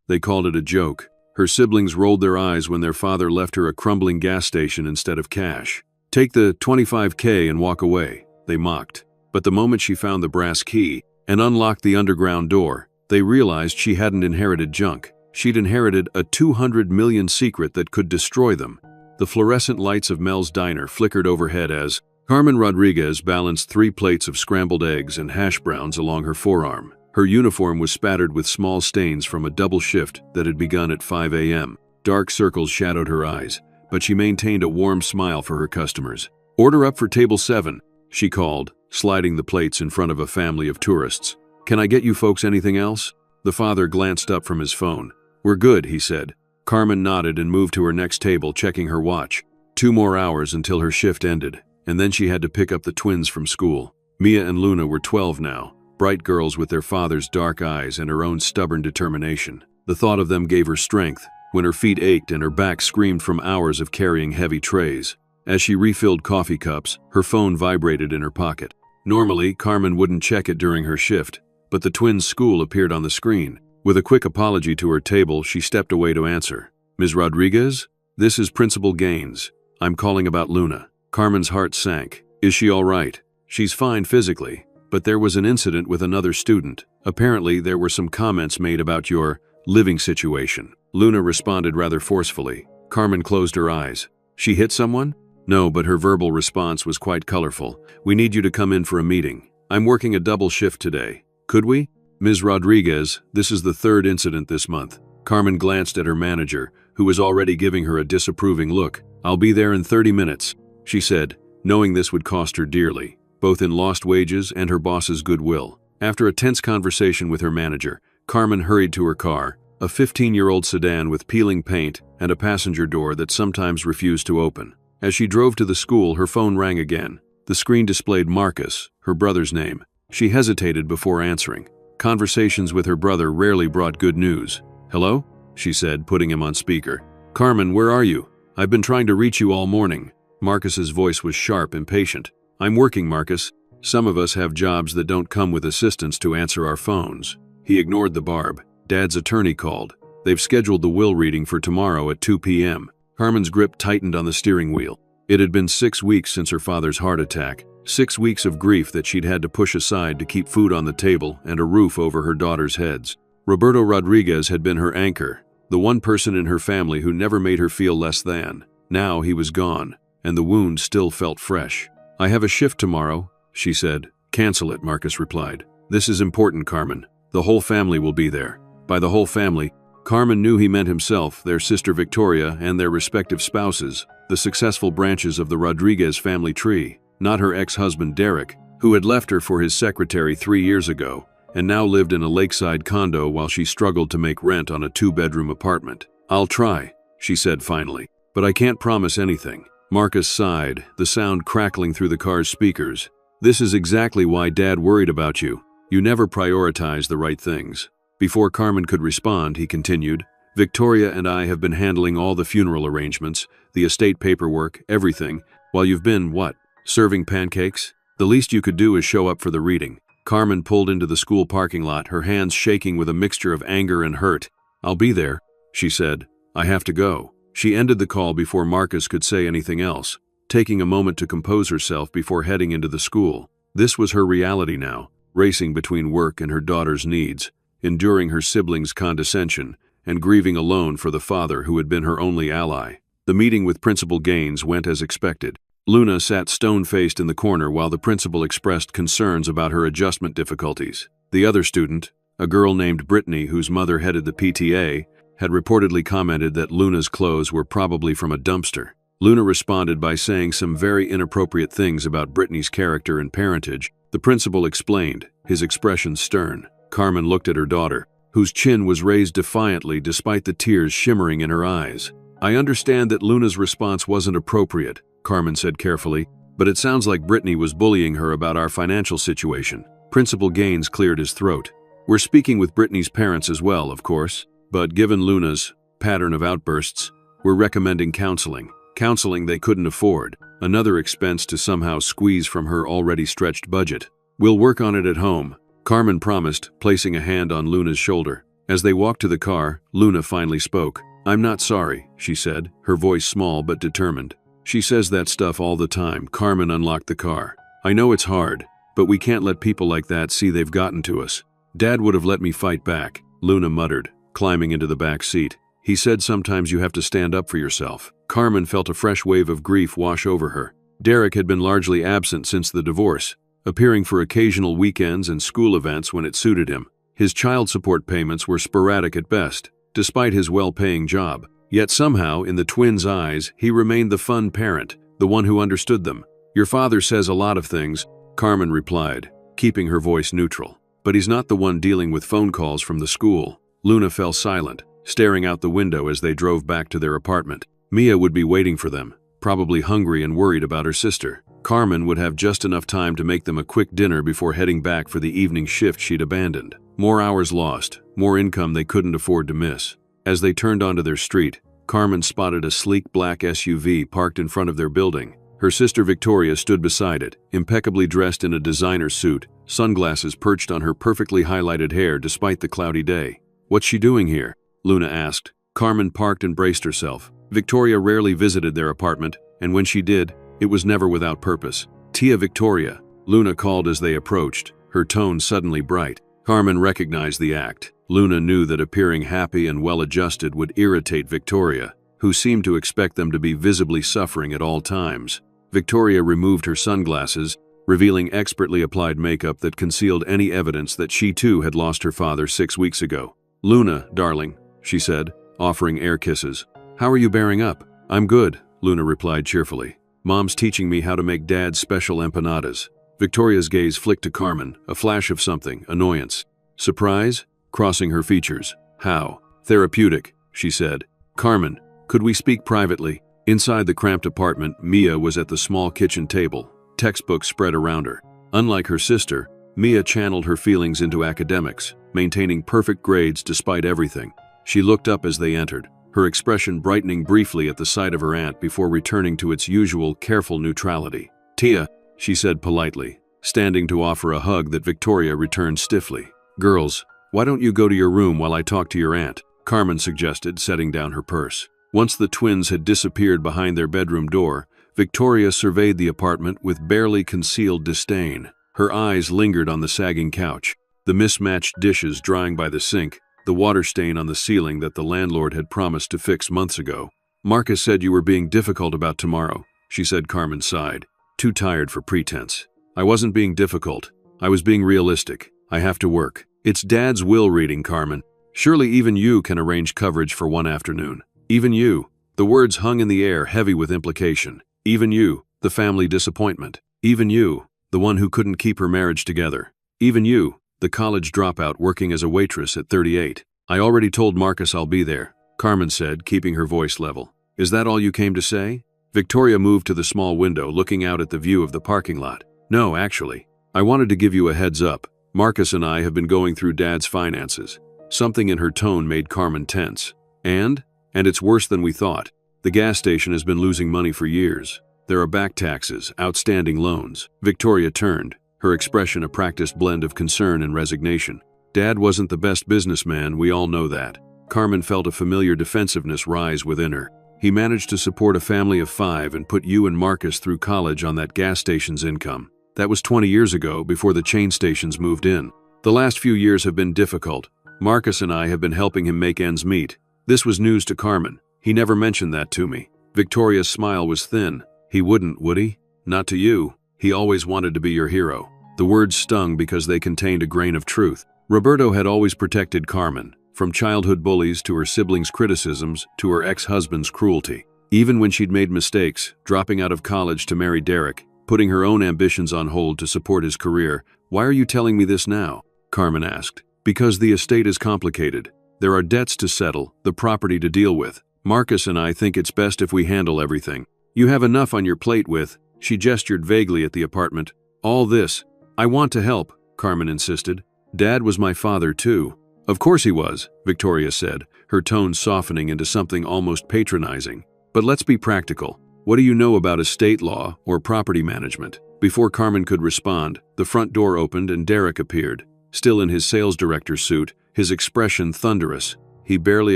They called it a joke. Her siblings rolled their eyes when their father left her a crumbling gas station instead of cash. "Take the 25K and walk away," they mocked. But the moment she found the brass key and unlocked the underground door, they realized she hadn't inherited junk. She'd inherited a 200 million secret that could destroy them. The fluorescent lights of Mel's diner flickered overhead as Carmen Rodriguez balanced 3 plates of scrambled eggs and hash browns along her forearm. Her uniform was spattered with small stains from a double shift that had begun at 5 a.m. Dark circles shadowed her eyes, but she maintained a warm smile for her customers. "Order up for table 7, she called, sliding the plates in front of a family of tourists. "Can I get you folks anything else?" The father glanced up from his phone. "We're good," he said. Carmen nodded and moved to her next table, checking her watch. 2 more hours until her shift ended, and then she had to pick up the twins from school. Mia and Luna were 12 now, bright girls with their father's dark eyes and her own stubborn determination. The thought of them gave her strength when her feet ached and her back screamed from hours of carrying heavy trays. As she refilled coffee cups, her phone vibrated in her pocket. Normally, Carmen wouldn't check it during her shift, but the twins' school appeared on the screen. With a quick apology to her table, she stepped away to answer. "Ms. Rodriguez? This is Principal Gaines. I'm calling about Luna." Carmen's heart sank. "Is she all right?" "She's fine physically, but there was an incident with another student. Apparently, there were some comments made about your living situation." Luna responded rather forcefully. Carmen closed her eyes. "She hit someone?" "No, but her verbal response was quite colorful. We need you to come in for a meeting. I'm working a double shift today. Could we?" "Ms. Rodriguez, this is the 3rd incident this month." Carmen glanced at her manager, who was already giving her a disapproving look. "I'll be there in 30 minutes, she said, knowing this would cost her dearly, both in lost wages and her boss's goodwill. After a tense conversation with her manager, Carmen hurried to her car, a 15-year-old sedan with peeling paint and a passenger door that sometimes refused to open. As she drove to the school, her phone rang again. The screen displayed Marcus, her brother's name. She hesitated before answering. Conversations with her brother rarely brought good news. "Hello?" she said, putting him on speaker. "Carmen, where are you? I've been trying to reach you all morning." Marcus's voice was sharp, impatient. "I'm working, Marcus. Some of us have jobs that don't come with assistants to answer our phones." He ignored the barb. Dad's attorney called. They've scheduled the will reading for tomorrow at 2 p.m. Carmen's grip tightened on the steering wheel. It had been 6 weeks since her father's heart attack. 6 weeks of grief that she'd had to push aside to keep food on the table and a roof over her daughters' heads. Roberto Rodriguez had been her anchor, the one person in her family who never made her feel less than. Now he was gone, and the wound still felt fresh. "I have a shift tomorrow," she said. "Cancel it," Marcus replied. "This is important, Carmen. The whole family will be there." By the whole family, Carmen knew he meant himself, their sister Victoria, and their respective spouses, the successful branches of the Rodriguez family tree, not her ex-husband Derek, who had left her for his secretary 3 years ago, and now lived in a lakeside condo while she struggled to make rent on a 2-bedroom apartment. "I'll try," she said finally, "but I can't promise anything." Marcus sighed, the sound crackling through the car's speakers. "This is exactly why Dad worried about you. You never prioritize the right things." Before Carmen could respond, he continued, "Victoria and I have been handling all the funeral arrangements, the estate paperwork, everything, while you've been, what, serving pancakes? The least you could do is show up for the reading." Carmen pulled into the school parking lot, her hands shaking with a mixture of anger and hurt. "I'll be there," she said. "I have to go." She ended the call before Marcus could say anything else, taking a moment to compose herself before heading into the school. This was her reality now, racing between work and her daughter's needs, enduring her siblings' condescension, and grieving alone for the father who had been her only ally. The meeting with Principal Gaines went as expected. Luna sat stone-faced in the corner while the principal expressed concerns about her adjustment difficulties. The other student, a girl named Brittany whose mother headed the PTA, had reportedly commented that Luna's clothes were probably from a dumpster. Luna responded by saying some very inappropriate things about Brittany's character and parentage. The principal explained, his expression stern. Carmen looked at her daughter, whose chin was raised defiantly despite the tears shimmering in her eyes. "I understand that Luna's response wasn't appropriate," Carmen said carefully, "but it sounds like Brittany was bullying her about our financial situation." Principal Gaines cleared his throat. "We're speaking with Brittany's parents as well, of course, but given Luna's pattern of outbursts, we're recommending counseling. Counseling they couldn't afford, another expense to somehow squeeze from her already stretched budget. We'll work on it at home," Carmen promised, placing a hand on Luna's shoulder. As they walked to the car, Luna finally spoke. "I'm not sorry," she said, her voice small but determined. "She says that stuff all the time." Carmen unlocked the car. "I know it's hard, but we can't let people like that see they've gotten to us. Dad would have let me fight back," Luna muttered, climbing into the back seat. "He said sometimes you have to stand up for yourself." Carmen felt a fresh wave of grief wash over her. Derek had been largely absent since the divorce, appearing for occasional weekends and school events when it suited him. His child support payments were sporadic at best, despite his well-paying job. Yet somehow, in the twins' eyes, he remained the fun parent, the one who understood them. "Your father says a lot of things," Carmen replied, keeping her voice neutral. "But he's not the one dealing with phone calls from the school." Luna fell silent, staring out the window as they drove back to their apartment. Mia would be waiting for them, probably hungry and worried about her sister. Carmen would have just enough time to make them a quick dinner before heading back for the evening shift she'd abandoned. More hours lost, more income they couldn't afford to miss. As they turned onto their street, Carmen spotted a sleek black SUV parked in front of their building. Her sister Victoria stood beside it, impeccably dressed in a designer suit, sunglasses perched on her perfectly highlighted hair despite the cloudy day. "What's she doing here?" Luna asked. Carmen parked and braced herself. Victoria rarely visited their apartment, and when she did, it was never without purpose. "Tia Victoria," Luna called as they approached, her tone suddenly bright. Carmen recognized the act. Luna knew that appearing happy and well-adjusted would irritate Victoria, who seemed to expect them to be visibly suffering at all times. Victoria removed her sunglasses, revealing expertly applied makeup that concealed any evidence that she too had lost her father 6 weeks ago. "Luna, darling," she said, offering air kisses. "How are you bearing up?" "I'm good," Luna replied cheerfully. "Mom's teaching me how to make Dad's special empanadas." Victoria's gaze flicked to Carmen, a flash of something, annoyance. Surprise? Crossing her features. "How?" "Therapeutic," she said. "Carmen, could we speak privately?" Inside the cramped apartment, Mia was at the small kitchen table, textbooks spread around her. Unlike her sister, Mia channeled her feelings into academics, maintaining perfect grades despite everything. She looked up as they entered, her expression brightening briefly at the sight of her aunt before returning to its usual careful neutrality. "Tia," she said politely, standing to offer a hug that Victoria returned stiffly. "Girls, why don't you go to your room while I talk to your aunt?" Carmen suggested, setting down her purse. Once the twins had disappeared behind their bedroom door, Victoria surveyed the apartment with barely concealed disdain. Her eyes lingered on the sagging couch, the mismatched dishes drying by the sink, the water stain on the ceiling that the landlord had promised to fix months ago. "Marcus said you were being difficult about tomorrow," she said. Carmen sighed. "Too tired for pretense." "I wasn't being difficult. I was being realistic. I have to work." "It's Dad's will reading, Carmen. Surely even you can arrange coverage for one afternoon. Even you." The words hung in the air, heavy with implication. Even you, the family disappointment. Even you, the one who couldn't keep her marriage together. Even you, the college dropout working as a waitress at 38. "I already told Marcus I'll be there," Carmen said, keeping her voice level. "Is that all you came to say?" Victoria moved to the small window, looking out at the view of the parking lot. "No, actually. I wanted to give you a heads up. Marcus and I have been going through Dad's finances." Something in her tone made Carmen tense. And it's worse than we thought. The gas station has been losing money for years. There are back taxes, outstanding loans. Victoria turned, her expression a practiced blend of concern and resignation. "Dad wasn't the best businessman, we all know that." Carmen felt a familiar defensiveness rise within her. "He managed to support a family of 5 and put you and Marcus through college on that gas station's income. That was 20 years ago, before the chain stations moved in. The last few years have been difficult. Marcus and I have been helping him make ends meet." This was news to Carmen. "He never mentioned that to me." Victoria's smile was thin. "He wouldn't, would he? Not to you. He always wanted to be your hero." The words stung because they contained a grain of truth. Roberto had always protected Carmen, from childhood bullies to her siblings' criticisms to her ex-husband's cruelty. Even when she'd made mistakes, dropping out of college to marry Derek, putting her own ambitions on hold to support his career. "Why are you telling me this now?" Carmen asked. "Because the estate is complicated. There are debts to settle, the property to deal with. Marcus and I think it's best if we handle everything. You have enough on your plate with," she gestured vaguely at the apartment, "all this." "I want to help," Carmen insisted. "Dad was my father too." "Of course he was," Victoria said, her tone softening into something almost patronizing. "But let's be practical. What do you know about estate law or property management?" Before Carmen could respond, the front door opened and Derek appeared, still in his sales director's suit, his expression thunderous. He barely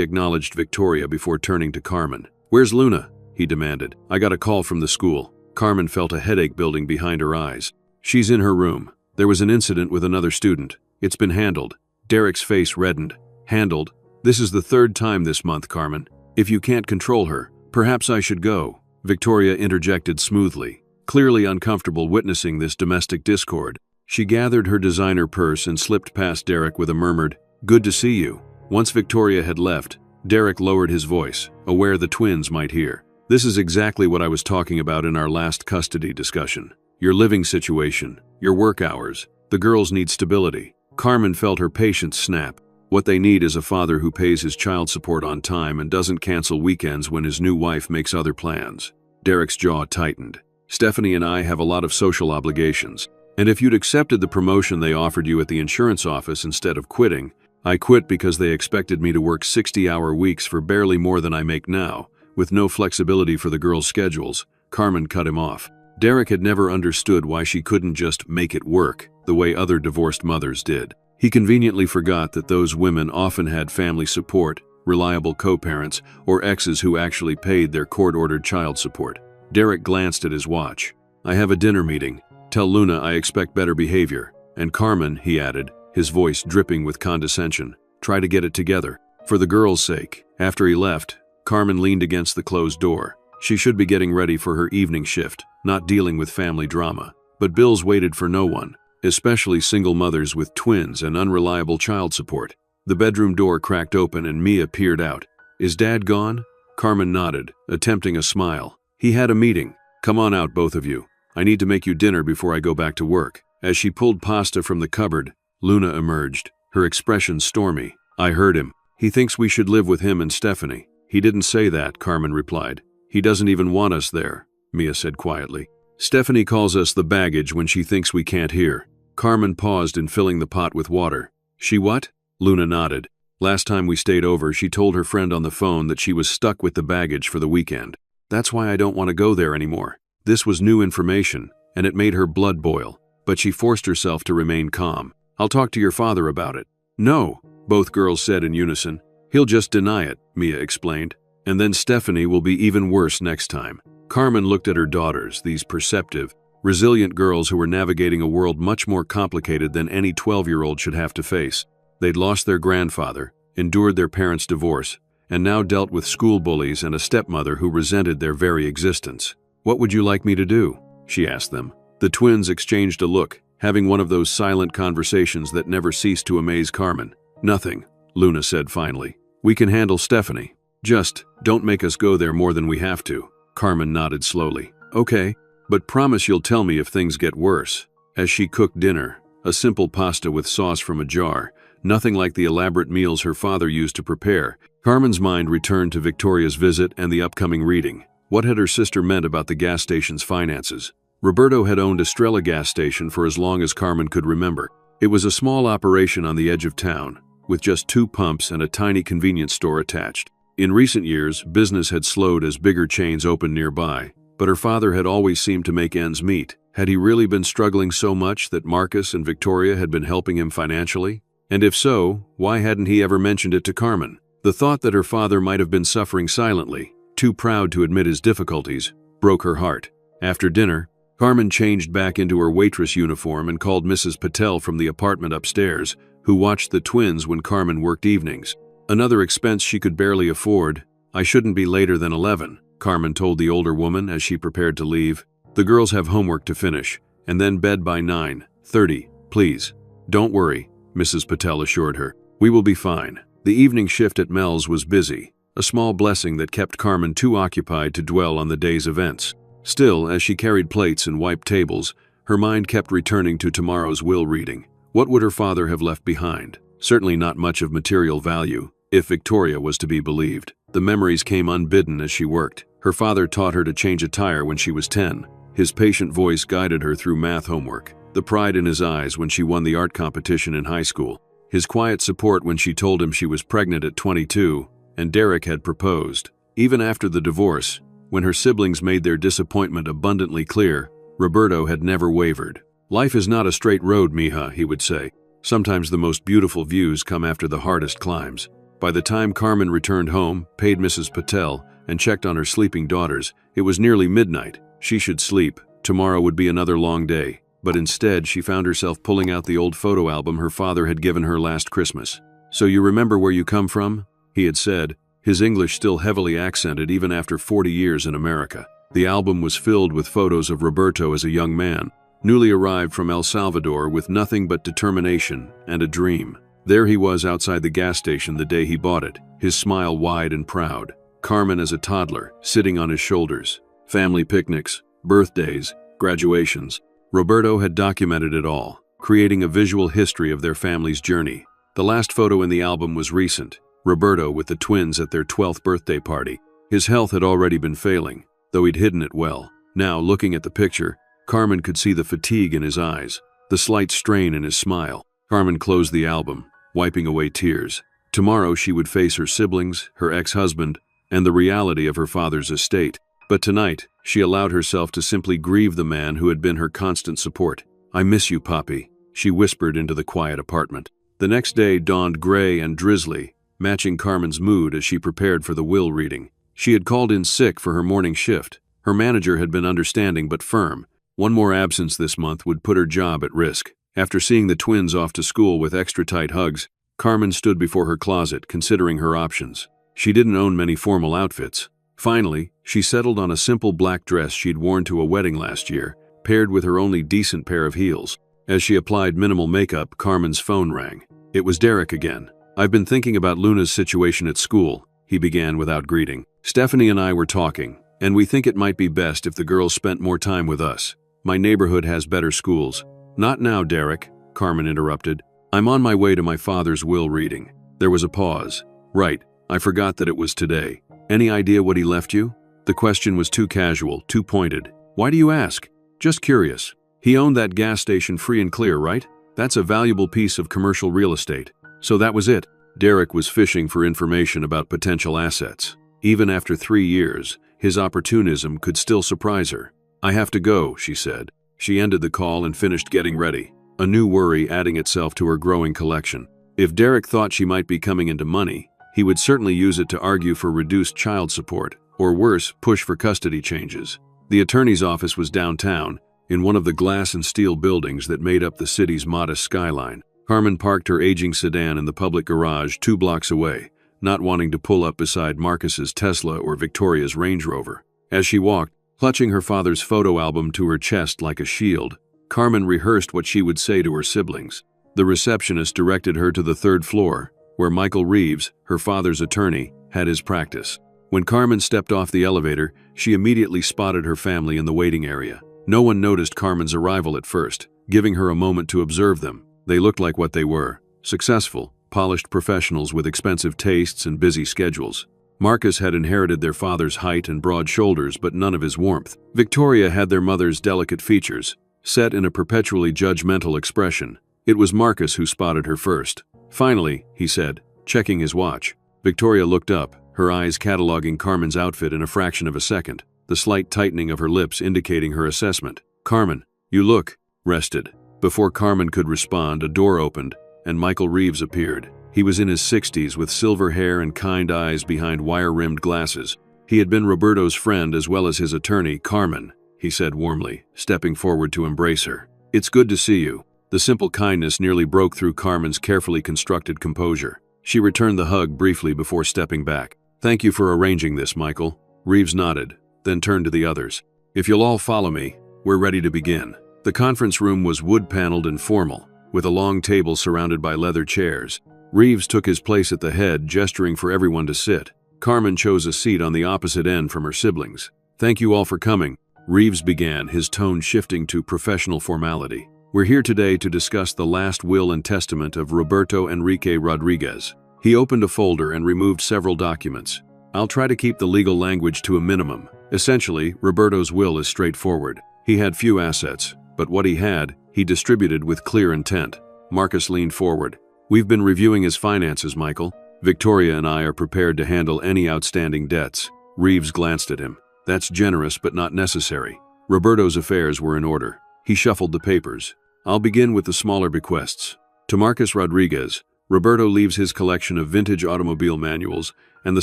acknowledged Victoria before turning to Carmen. "Where's Luna?" he demanded. "I got a call from the school." Carmen felt a headache building behind her eyes. "She's in her room. There was an incident with another student. It's been handled." Derek's face reddened. "Handled? This is the third time this month, Carmen. If you can't control her, perhaps I should go." Victoria interjected smoothly, clearly uncomfortable witnessing this domestic discord. She gathered her designer purse and slipped past Derek with a murmured, "Good to see you." Once Victoria had left, Derek lowered his voice, aware the twins might hear. "This is exactly what I was talking about in our last custody discussion. Your living situation, your work hours. The girls need stability." Carmen felt her patience snap. What they need is a father who pays his child support on time and doesn't cancel weekends when his new wife makes other plans. Derek's jaw tightened. "Stephanie and I have a lot of social obligations, and if you'd accepted the promotion they offered you at the insurance office instead of quitting, I quit because they expected me to work 60-hour weeks for barely more than I make now, with no flexibility for the girls' schedules." Carmen cut him off. Derek had never understood why she couldn't just make it work the way other divorced mothers did. He conveniently forgot that those women often had family support, reliable co-parents, or exes who actually paid their court-ordered child support. Derek glanced at his watch. "I have a dinner meeting. Tell Luna I expect better behavior. And Carmen," he added, his voice dripping with condescension, "try to get it together. For the girl's sake." After he left, Carmen leaned against the closed door. She should be getting ready for her evening shift, not dealing with family drama. But bills waited for no one, especially single mothers with twins and unreliable child support. The bedroom door cracked open and Mia peered out. "Is Dad gone?" Carmen nodded, attempting a smile. "He had a meeting. Come on out, both of you. I need to make you dinner before I go back to work." As she pulled pasta from the cupboard, Luna emerged, her expression stormy. "I heard him. He thinks we should live with him and Stephanie." "He didn't say that," Carmen replied. "He doesn't even want us there," Mia said quietly. "Stephanie calls us the baggage when she thinks we can't hear." Carmen paused in filling the pot with water. "She what?" Luna nodded. "Last time we stayed over, she told her friend on the phone that she was stuck with the baggage for the weekend. That's why I don't want to go there anymore." This was new information, and it made her blood boil, but she forced herself to remain calm. "I'll talk to your father about it." "No," both girls said in unison. "He'll just deny it," Mia explained. "And then Stephanie will be even worse next time." Carmen looked at her daughters, these perceptive, resilient girls who were navigating a world much more complicated than any 12-year-old should have to face. They'd lost their grandfather, endured their parents' divorce, and now dealt with school bullies and a stepmother who resented their very existence. "What would you like me to do?" she asked them. The twins exchanged a look, having one of those silent conversations that never ceased to amaze Carmen. "Nothing," Luna said finally. "We can handle Stephanie. Just don't make us go there more than we have to." Carmen nodded slowly. "Okay, but promise you'll tell me if things get worse." As she cooked dinner, a simple pasta with sauce from a jar, nothing like the elaborate meals her father used to prepare, Carmen's mind returned to Victoria's visit and the upcoming reading. What had her sister meant about the gas station's finances? Roberto had owned Estrella gas station for as long as Carmen could remember. It was a small operation on the edge of town, with just 2 pumps and a tiny convenience store attached. In recent years, business had slowed as bigger chains opened nearby, but her father had always seemed to make ends meet. Had he really been struggling so much that Marcus and Victoria had been helping him financially? And if so, why hadn't he ever mentioned it to Carmen? The thought that her father might have been suffering silently, too proud to admit his difficulties, broke her heart. After dinner, Carmen changed back into her waitress uniform and called Mrs. Patel from the apartment upstairs, who watched the twins when Carmen worked evenings. Another expense she could barely afford. "I shouldn't be later than 11, Carmen told the older woman as she prepared to leave. "The girls have homework to finish, and then bed by 9:30, please." "Don't worry," Mrs. Patel assured her. "We will be fine." The evening shift at Mel's was busy, a small blessing that kept Carmen too occupied to dwell on the day's events. Still, as she carried plates and wiped tables, her mind kept returning to tomorrow's will reading. What would her father have left behind? Certainly not much of material value, if Victoria was to be believed. The memories came unbidden as she worked. Her father taught her to change a tire when she was 10. His patient voice guided her through math homework. The pride in his eyes when she won the art competition in high school. His quiet support when she told him she was pregnant at 22, and Derek had proposed. Even after the divorce, when her siblings made their disappointment abundantly clear, Roberto had never wavered. "Life is not a straight road, mija," he would say. Sometimes the most beautiful views come after the hardest climbs. By the time Carmen returned home, paid Mrs. Patel, and checked on her sleeping daughters, it was nearly midnight. She should sleep. Tomorrow would be another long day. But instead, she found herself pulling out the old photo album her father had given her last Christmas. "So you remember where you come from?" he had said, his English still heavily accented even after 40 years in America. The album was filled with photos of Roberto as a young man, newly arrived from El Salvador with nothing but determination and a dream. There he was outside the gas station the day he bought it, his smile wide and proud. Carmen as a toddler, sitting on his shoulders. Family picnics, birthdays, graduations. Roberto had documented it all, creating a visual history of their family's journey. The last photo in the album was recent, Roberto with the twins at their 12th birthday party. His health had already been failing, though he'd hidden it well. Now, looking at the picture, Carmen could see the fatigue in his eyes, the slight strain in his smile. Carmen closed the album, wiping away tears. Tomorrow she would face her siblings, her ex-husband, and the reality of her father's estate. But tonight, she allowed herself to simply grieve the man who had been her constant support. "I miss you, Poppy," she whispered into the quiet apartment. The next day dawned gray and drizzly, matching Carmen's mood as she prepared for the will reading. She had called in sick for her morning shift. Her manager had been understanding but firm. One more absence this month would put her job at risk. After seeing the twins off to school with extra tight hugs, Carmen stood before her closet, considering her options. She didn't own many formal outfits. Finally, she settled on a simple black dress she'd worn to a wedding last year, paired with her only decent pair of heels. As she applied minimal makeup, Carmen's phone rang. It was Derek again. "I've been thinking about Luna's situation at school," he began without greeting. "Stephanie and I were talking, and we think it might be best if the girls spent more time with us. My neighborhood has better schools." "Not now, Derek," Carmen interrupted. "I'm on my way to my father's will reading." There was a pause. "Right, I forgot that it was today. Any idea what he left you?" The question was too casual, too pointed. "Why do you ask?" "Just curious. He owned that gas station free and clear, right? That's a valuable piece of commercial real estate." "So that was it." Derek was fishing for information about potential assets. Even after 3 years, his opportunism could still surprise her. "I have to go," she said. She ended the call and finished getting ready, a new worry adding itself to her growing collection. If Derek thought she might be coming into money, he would certainly use it to argue for reduced child support, or worse, push for custody changes. The attorney's office was downtown, in one of the glass and steel buildings that made up the city's modest skyline. Carmen parked her aging sedan in the public garage 2 blocks away, not wanting to pull up beside Marcus's Tesla or Victoria's Range Rover. As she walked, clutching her father's photo album to her chest like a shield, Carmen rehearsed what she would say to her siblings. The receptionist directed her to the 3rd floor, where Michael Reeves, her father's attorney, had his practice. When Carmen stepped off the elevator, she immediately spotted her family in the waiting area. No one noticed Carmen's arrival at first, giving her a moment to observe them. They looked like what they were: successful, polished professionals with expensive tastes and busy schedules. Marcus had inherited their father's height and broad shoulders, but none of his warmth. Victoria had their mother's delicate features, set in a perpetually judgmental expression. It was Marcus who spotted her first. "Finally," he said, checking his watch. Victoria looked up, her eyes cataloging Carmen's outfit in a fraction of a second, the slight tightening of her lips indicating her assessment. "Carmen, you look rested." Before Carmen could respond, a door opened, and Michael Reeves appeared. He was in his 60s with silver hair and kind eyes behind wire-rimmed glasses. He had been Roberto's friend as well as his attorney. "Carmen," he said warmly, stepping forward to embrace her. "It's good to see you." The simple kindness nearly broke through Carmen's carefully constructed composure. She returned the hug briefly before stepping back. "Thank you for arranging this, Michael." Reeves nodded, then turned to the others. "If you'll all follow me, we're ready to begin." The conference room was wood-paneled and formal, with a long table surrounded by leather chairs. Reeves took his place at the head, gesturing for everyone to sit. Carmen chose a seat on the opposite end from her siblings. "Thank you all for coming," Reeves began, his tone shifting to professional formality. "We're here today to discuss the last will and testament of Roberto Enrique Rodriguez." He opened a folder and removed several documents. "I'll try to keep the legal language to a minimum. Essentially, Roberto's will is straightforward. He had few assets, but what he had, he distributed with clear intent." Marcus leaned forward. "We've been reviewing his finances, Michael. Victoria and I are prepared to handle any outstanding debts." Reeves glanced at him. "That's generous but not necessary." Roberto's affairs were in order. He shuffled the papers. "I'll begin with the smaller bequests. To Marcus Rodriguez, Roberto leaves his collection of vintage automobile manuals and the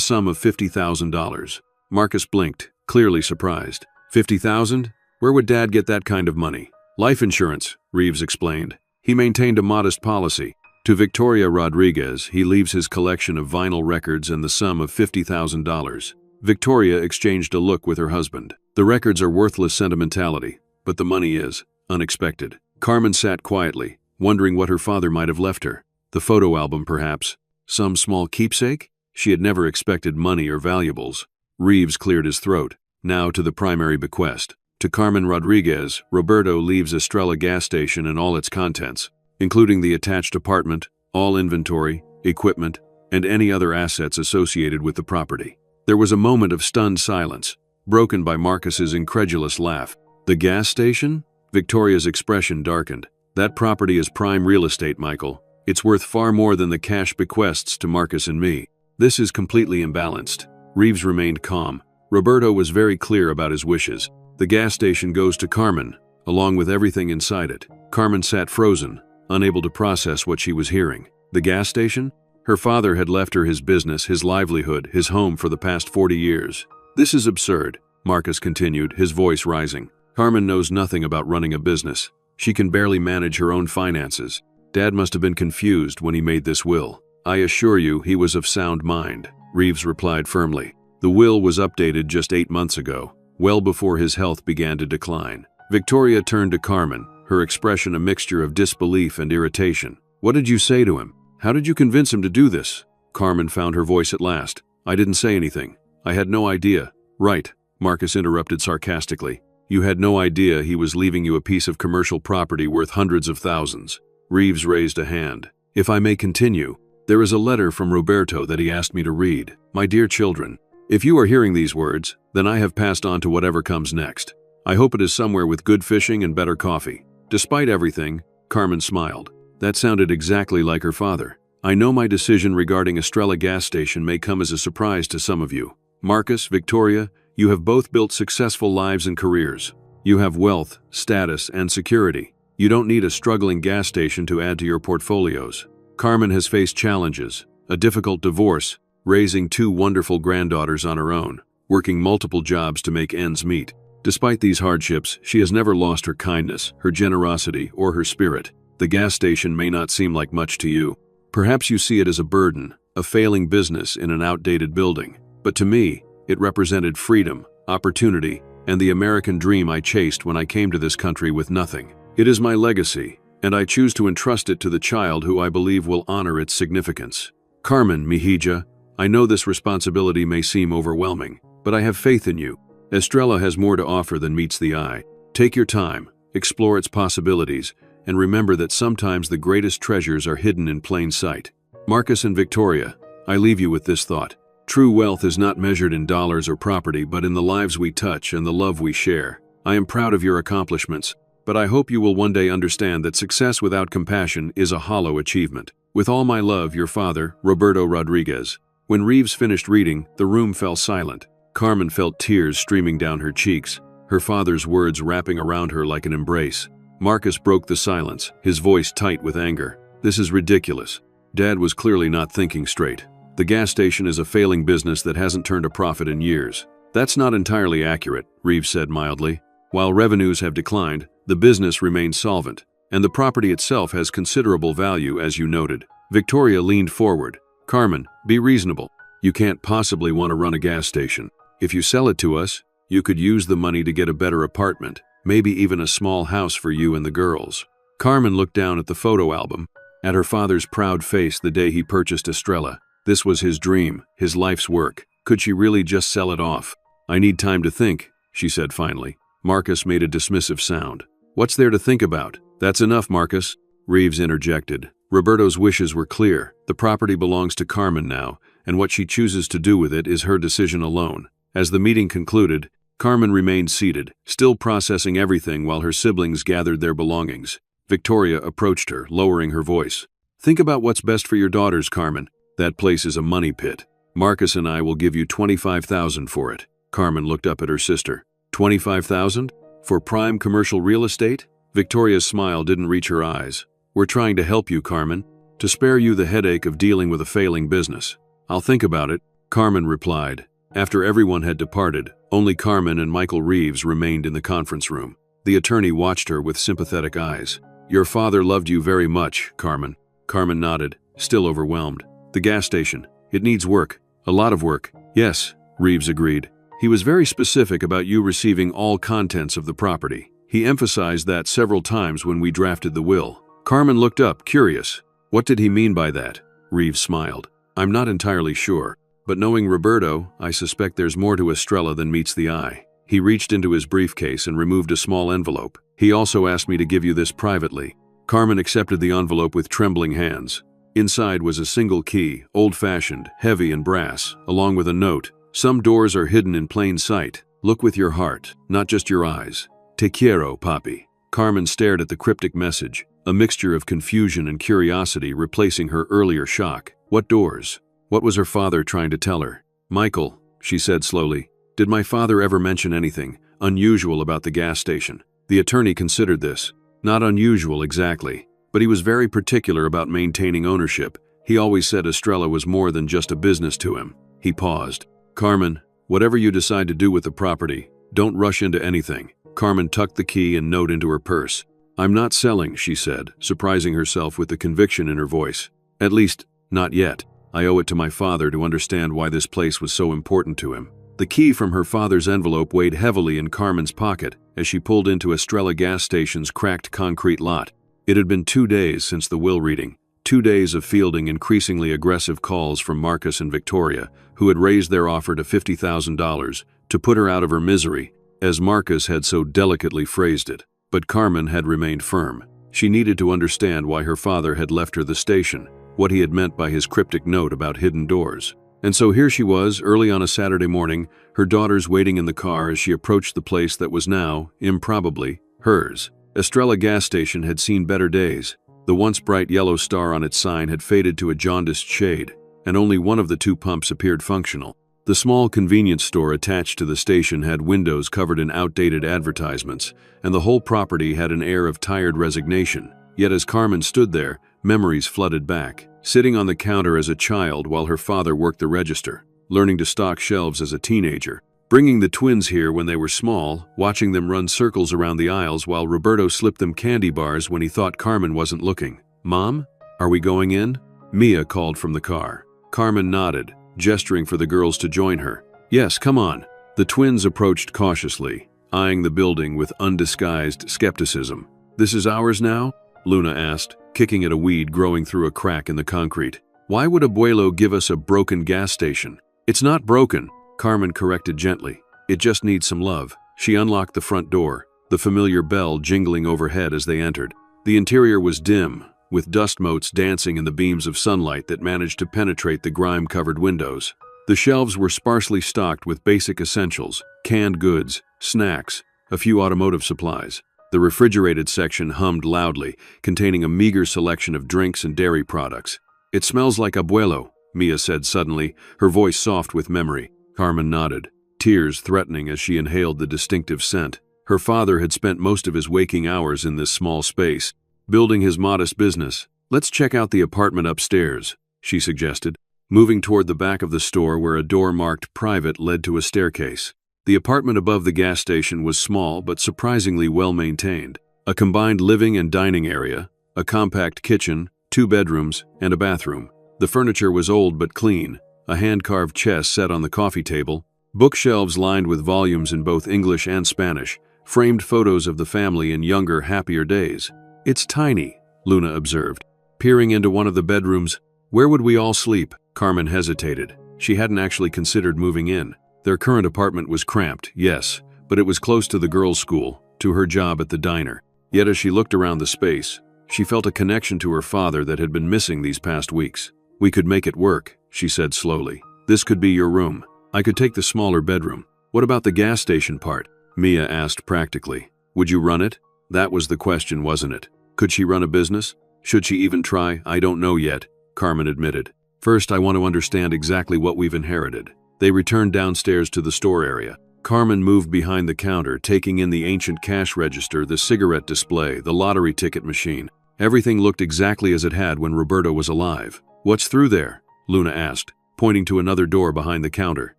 sum of $50,000. Marcus blinked, clearly surprised. $50,000? Where would Dad get that kind of money? Life insurance, Reeves explained. He maintained a modest policy. To Victoria Rodriguez, he leaves his collection of vinyl records and the sum of $50,000. Victoria exchanged a look with her husband. The records are worthless sentimentality, but the money is unexpected. Carmen sat quietly, wondering what her father might have left her. The photo album, perhaps? Some small keepsake? She had never expected money or valuables. Reeves cleared his throat. Now to the primary bequest. To Carmen Rodriguez, Roberto leaves Estrella gas station and all its contents, including the attached apartment, all inventory, equipment, and any other assets associated with the property. There was a moment of stunned silence, broken by Marcus's incredulous laugh. The gas station? Victoria's expression darkened. That property is prime real estate, Michael. It's worth far more than the cash bequests to Marcus and me. This is completely imbalanced. Reeves remained calm. Roberto was very clear about his wishes. The gas station goes to Carmen, along with everything inside it. Carmen sat frozen, unable to process what she was hearing. The gas station? Her father had left her his business, his livelihood, his home for the past 40 years. This is absurd, Marcus continued, his voice rising. Carmen knows nothing about running a business. She can barely manage her own finances. Dad must have been confused when he made this will. I assure you he was of sound mind, Reeves replied firmly. The will was updated just 8 months ago, well before his health began to decline. Victoria turned to Carmen, her expression a mixture of disbelief and irritation. What did you say to him? How did you convince him to do this? Carmen found her voice at last. I didn't say anything. I had no idea. Right, Marcus interrupted sarcastically. You had no idea he was leaving you a piece of commercial property worth hundreds of thousands. Reeves raised a hand. If I may continue, there is a letter from Roberto that he asked me to read. My dear children, if you are hearing these words, then I have passed on to whatever comes next. I hope it is somewhere with good fishing and better coffee. Despite everything, Carmen smiled. That sounded exactly like her father. I know my decision regarding Estrella gas station may come as a surprise to some of you. Marcus, Victoria, you have both built successful lives and careers. You have wealth, status, and security. You don't need a struggling gas station to add to your portfolios. Carmen has faced challenges, a difficult divorce, raising 2 wonderful granddaughters on her own, working multiple jobs to make ends meet. Despite these hardships, she has never lost her kindness, her generosity, or her spirit. The gas station may not seem like much to you. Perhaps you see it as a burden, a failing business in an outdated building. But to me, it represented freedom, opportunity, and the American dream I chased when I came to this country with nothing. It is my legacy, and I choose to entrust it to the child who I believe will honor its significance. Carmen, Mejia, I know this responsibility may seem overwhelming, but I have faith in you. Estrella has more to offer than meets the eye. Take your time, explore its possibilities, and remember that sometimes the greatest treasures are hidden in plain sight. Marcus and Victoria, I leave you with this thought. True wealth is not measured in dollars or property, but in the lives we touch and the love we share. I am proud of your accomplishments, but I hope you will one day understand that success without compassion is a hollow achievement. With all my love, your father, Roberto Rodriguez. When Reeves finished reading, the room fell silent. Carmen felt tears streaming down her cheeks, her father's words wrapping around her like an embrace. Marcus broke the silence, his voice tight with anger. This is ridiculous. Dad was clearly not thinking straight. The gas station is a failing business that hasn't turned a profit in years. That's not entirely accurate, Reeves said mildly. While revenues have declined, the business remains solvent, and the property itself has considerable value, as you noted. Victoria leaned forward. Carmen, be reasonable. You can't possibly want to run a gas station. If you sell it to us, you could use the money to get a better apartment, maybe even a small house for you and the girls. Carmen looked down at the photo album, at her father's proud face the day he purchased Estrella. This was his dream, his life's work. Could she really just sell it off? I need time to think, she said finally. Marcus made a dismissive sound. What's there to think about? That's enough, Marcus, Reeves interjected. Roberto's wishes were clear. The property belongs to Carmen now, and what she chooses to do with it is her decision alone. As the meeting concluded, Carmen remained seated, still processing everything while her siblings gathered their belongings. Victoria approached her, lowering her voice. Think about what's best for your daughters, Carmen. That place is a money pit. Marcus and I will give you $25,000 for it. Carmen looked up at her sister. $25,000? For prime commercial real estate? Victoria's smile didn't reach her eyes. We're trying to help you, Carmen, to spare you the headache of dealing with a failing business. I'll think about it, Carmen replied. After everyone had departed, only Carmen and Michael Reeves remained in the conference room. The attorney watched her with sympathetic eyes. Your father loved you very much, Carmen. Carmen nodded, still overwhelmed. The gas station. It needs work. A lot of work. Yes, Reeves agreed. He was very specific about you receiving all contents of the property. He emphasized that several times when we drafted the will. Carmen looked up, curious. What did he mean by that? Reeves smiled. I'm not entirely sure, but knowing Roberto, I suspect there's more to Estrella than meets the eye. He reached into his briefcase and removed a small envelope. He also asked me to give you this privately. Carmen accepted the envelope with trembling hands. Inside was a single key, old-fashioned, heavy and brass, along with a note. Some doors are hidden in plain sight. Look with your heart, not just your eyes. Te quiero, papi. Carmen stared at the cryptic message, a mixture of confusion and curiosity replacing her earlier shock. What doors? What was her father trying to tell her? Michael, she said slowly, did my father ever mention anything unusual about the gas station? The attorney considered this. Not unusual exactly, but he was very particular about maintaining ownership. He always said Estrella was more than just a business to him. He paused. Carmen, whatever you decide to do with the property, don't rush into anything. Carmen tucked the key and note into her purse. I'm not selling, she said, surprising herself with the conviction in her voice. At least, not yet. I owe it to my father to understand why this place was so important to him. The key from her father's envelope weighed heavily in Carmen's pocket as she pulled into Estrella gas station's cracked concrete lot. It had been 2 days since the will reading, 2 days of fielding increasingly aggressive calls from Marcus and Victoria, who had raised their offer to $50,000 to put her out of her misery, as Marcus had so delicately phrased it. But Carmen had remained firm. She needed to understand why her father had left her the station, what he had meant by his cryptic note about hidden doors. And so here she was, early on a Saturday morning, her daughters waiting in the car as she approached the place that was now, improbably, hers. Estrella gas station had seen better days. The once bright yellow star on its sign had faded to a jaundiced shade, and only one of the 2 pumps appeared functional. The small convenience store attached to the station had windows covered in outdated advertisements, and the whole property had an air of tired resignation. Yet as Carmen stood there, memories flooded back, sitting on the counter as a child while her father worked the register, learning to stock shelves as a teenager, bringing the twins here when they were small, watching them run circles around the aisles while Roberto slipped them candy bars when he thought Carmen wasn't looking. Mom, are we going in? Mia called from the car. Carmen nodded, gesturing for the girls to join her. Yes, come on. The twins approached cautiously, eyeing the building with undisguised skepticism. This is ours now? Luna asked, kicking at a weed growing through a crack in the concrete. Why would Abuelo give us a broken gas station? It's not broken, Carmen corrected gently. It just needs some love. She unlocked the front door, the familiar bell jingling overhead as they entered. The interior was dim, with dust motes dancing in the beams of sunlight that managed to penetrate the grime-covered windows. The shelves were sparsely stocked with basic essentials, canned goods, snacks, a few automotive supplies. The refrigerated section hummed loudly, containing a meager selection of drinks and dairy products. It smells like Abuelo, Mia said suddenly, her voice soft with memory. Carmen nodded, tears threatening as she inhaled the distinctive scent. Her father had spent most of his waking hours in this small space, building his modest business. Let's check out the apartment upstairs, she suggested, moving toward the back of the store where a door marked private led to a staircase. The apartment above the gas station was small but surprisingly well maintained. A combined living and dining area, a compact kitchen, 2 bedrooms, and a bathroom. The furniture was old but clean, a hand-carved chest set on the coffee table, bookshelves lined with volumes in both English and Spanish, framed photos of the family in younger, happier days. It's tiny, Luna observed, peering into one of the bedrooms. Where would we all sleep? Carmen hesitated. She hadn't actually considered moving in. Their current apartment was cramped, yes, but it was close to the girls' school, to her job at the diner. Yet as she looked around the space, she felt a connection to her father that had been missing these past weeks. We could make it work, she said slowly. This could be your room. I could take the smaller bedroom. What about the gas station part? Mia asked practically. Would you run it? That was the question, wasn't it? Could she run a business? Should she even try? I don't know yet, Carmen admitted. First, I want to understand exactly what we've inherited. They returned downstairs to the store area. Carmen moved behind the counter, taking in the ancient cash register, the cigarette display, the lottery ticket machine. Everything looked exactly as it had when Roberto was alive. "What's through there?" Luna asked, pointing to another door behind the counter.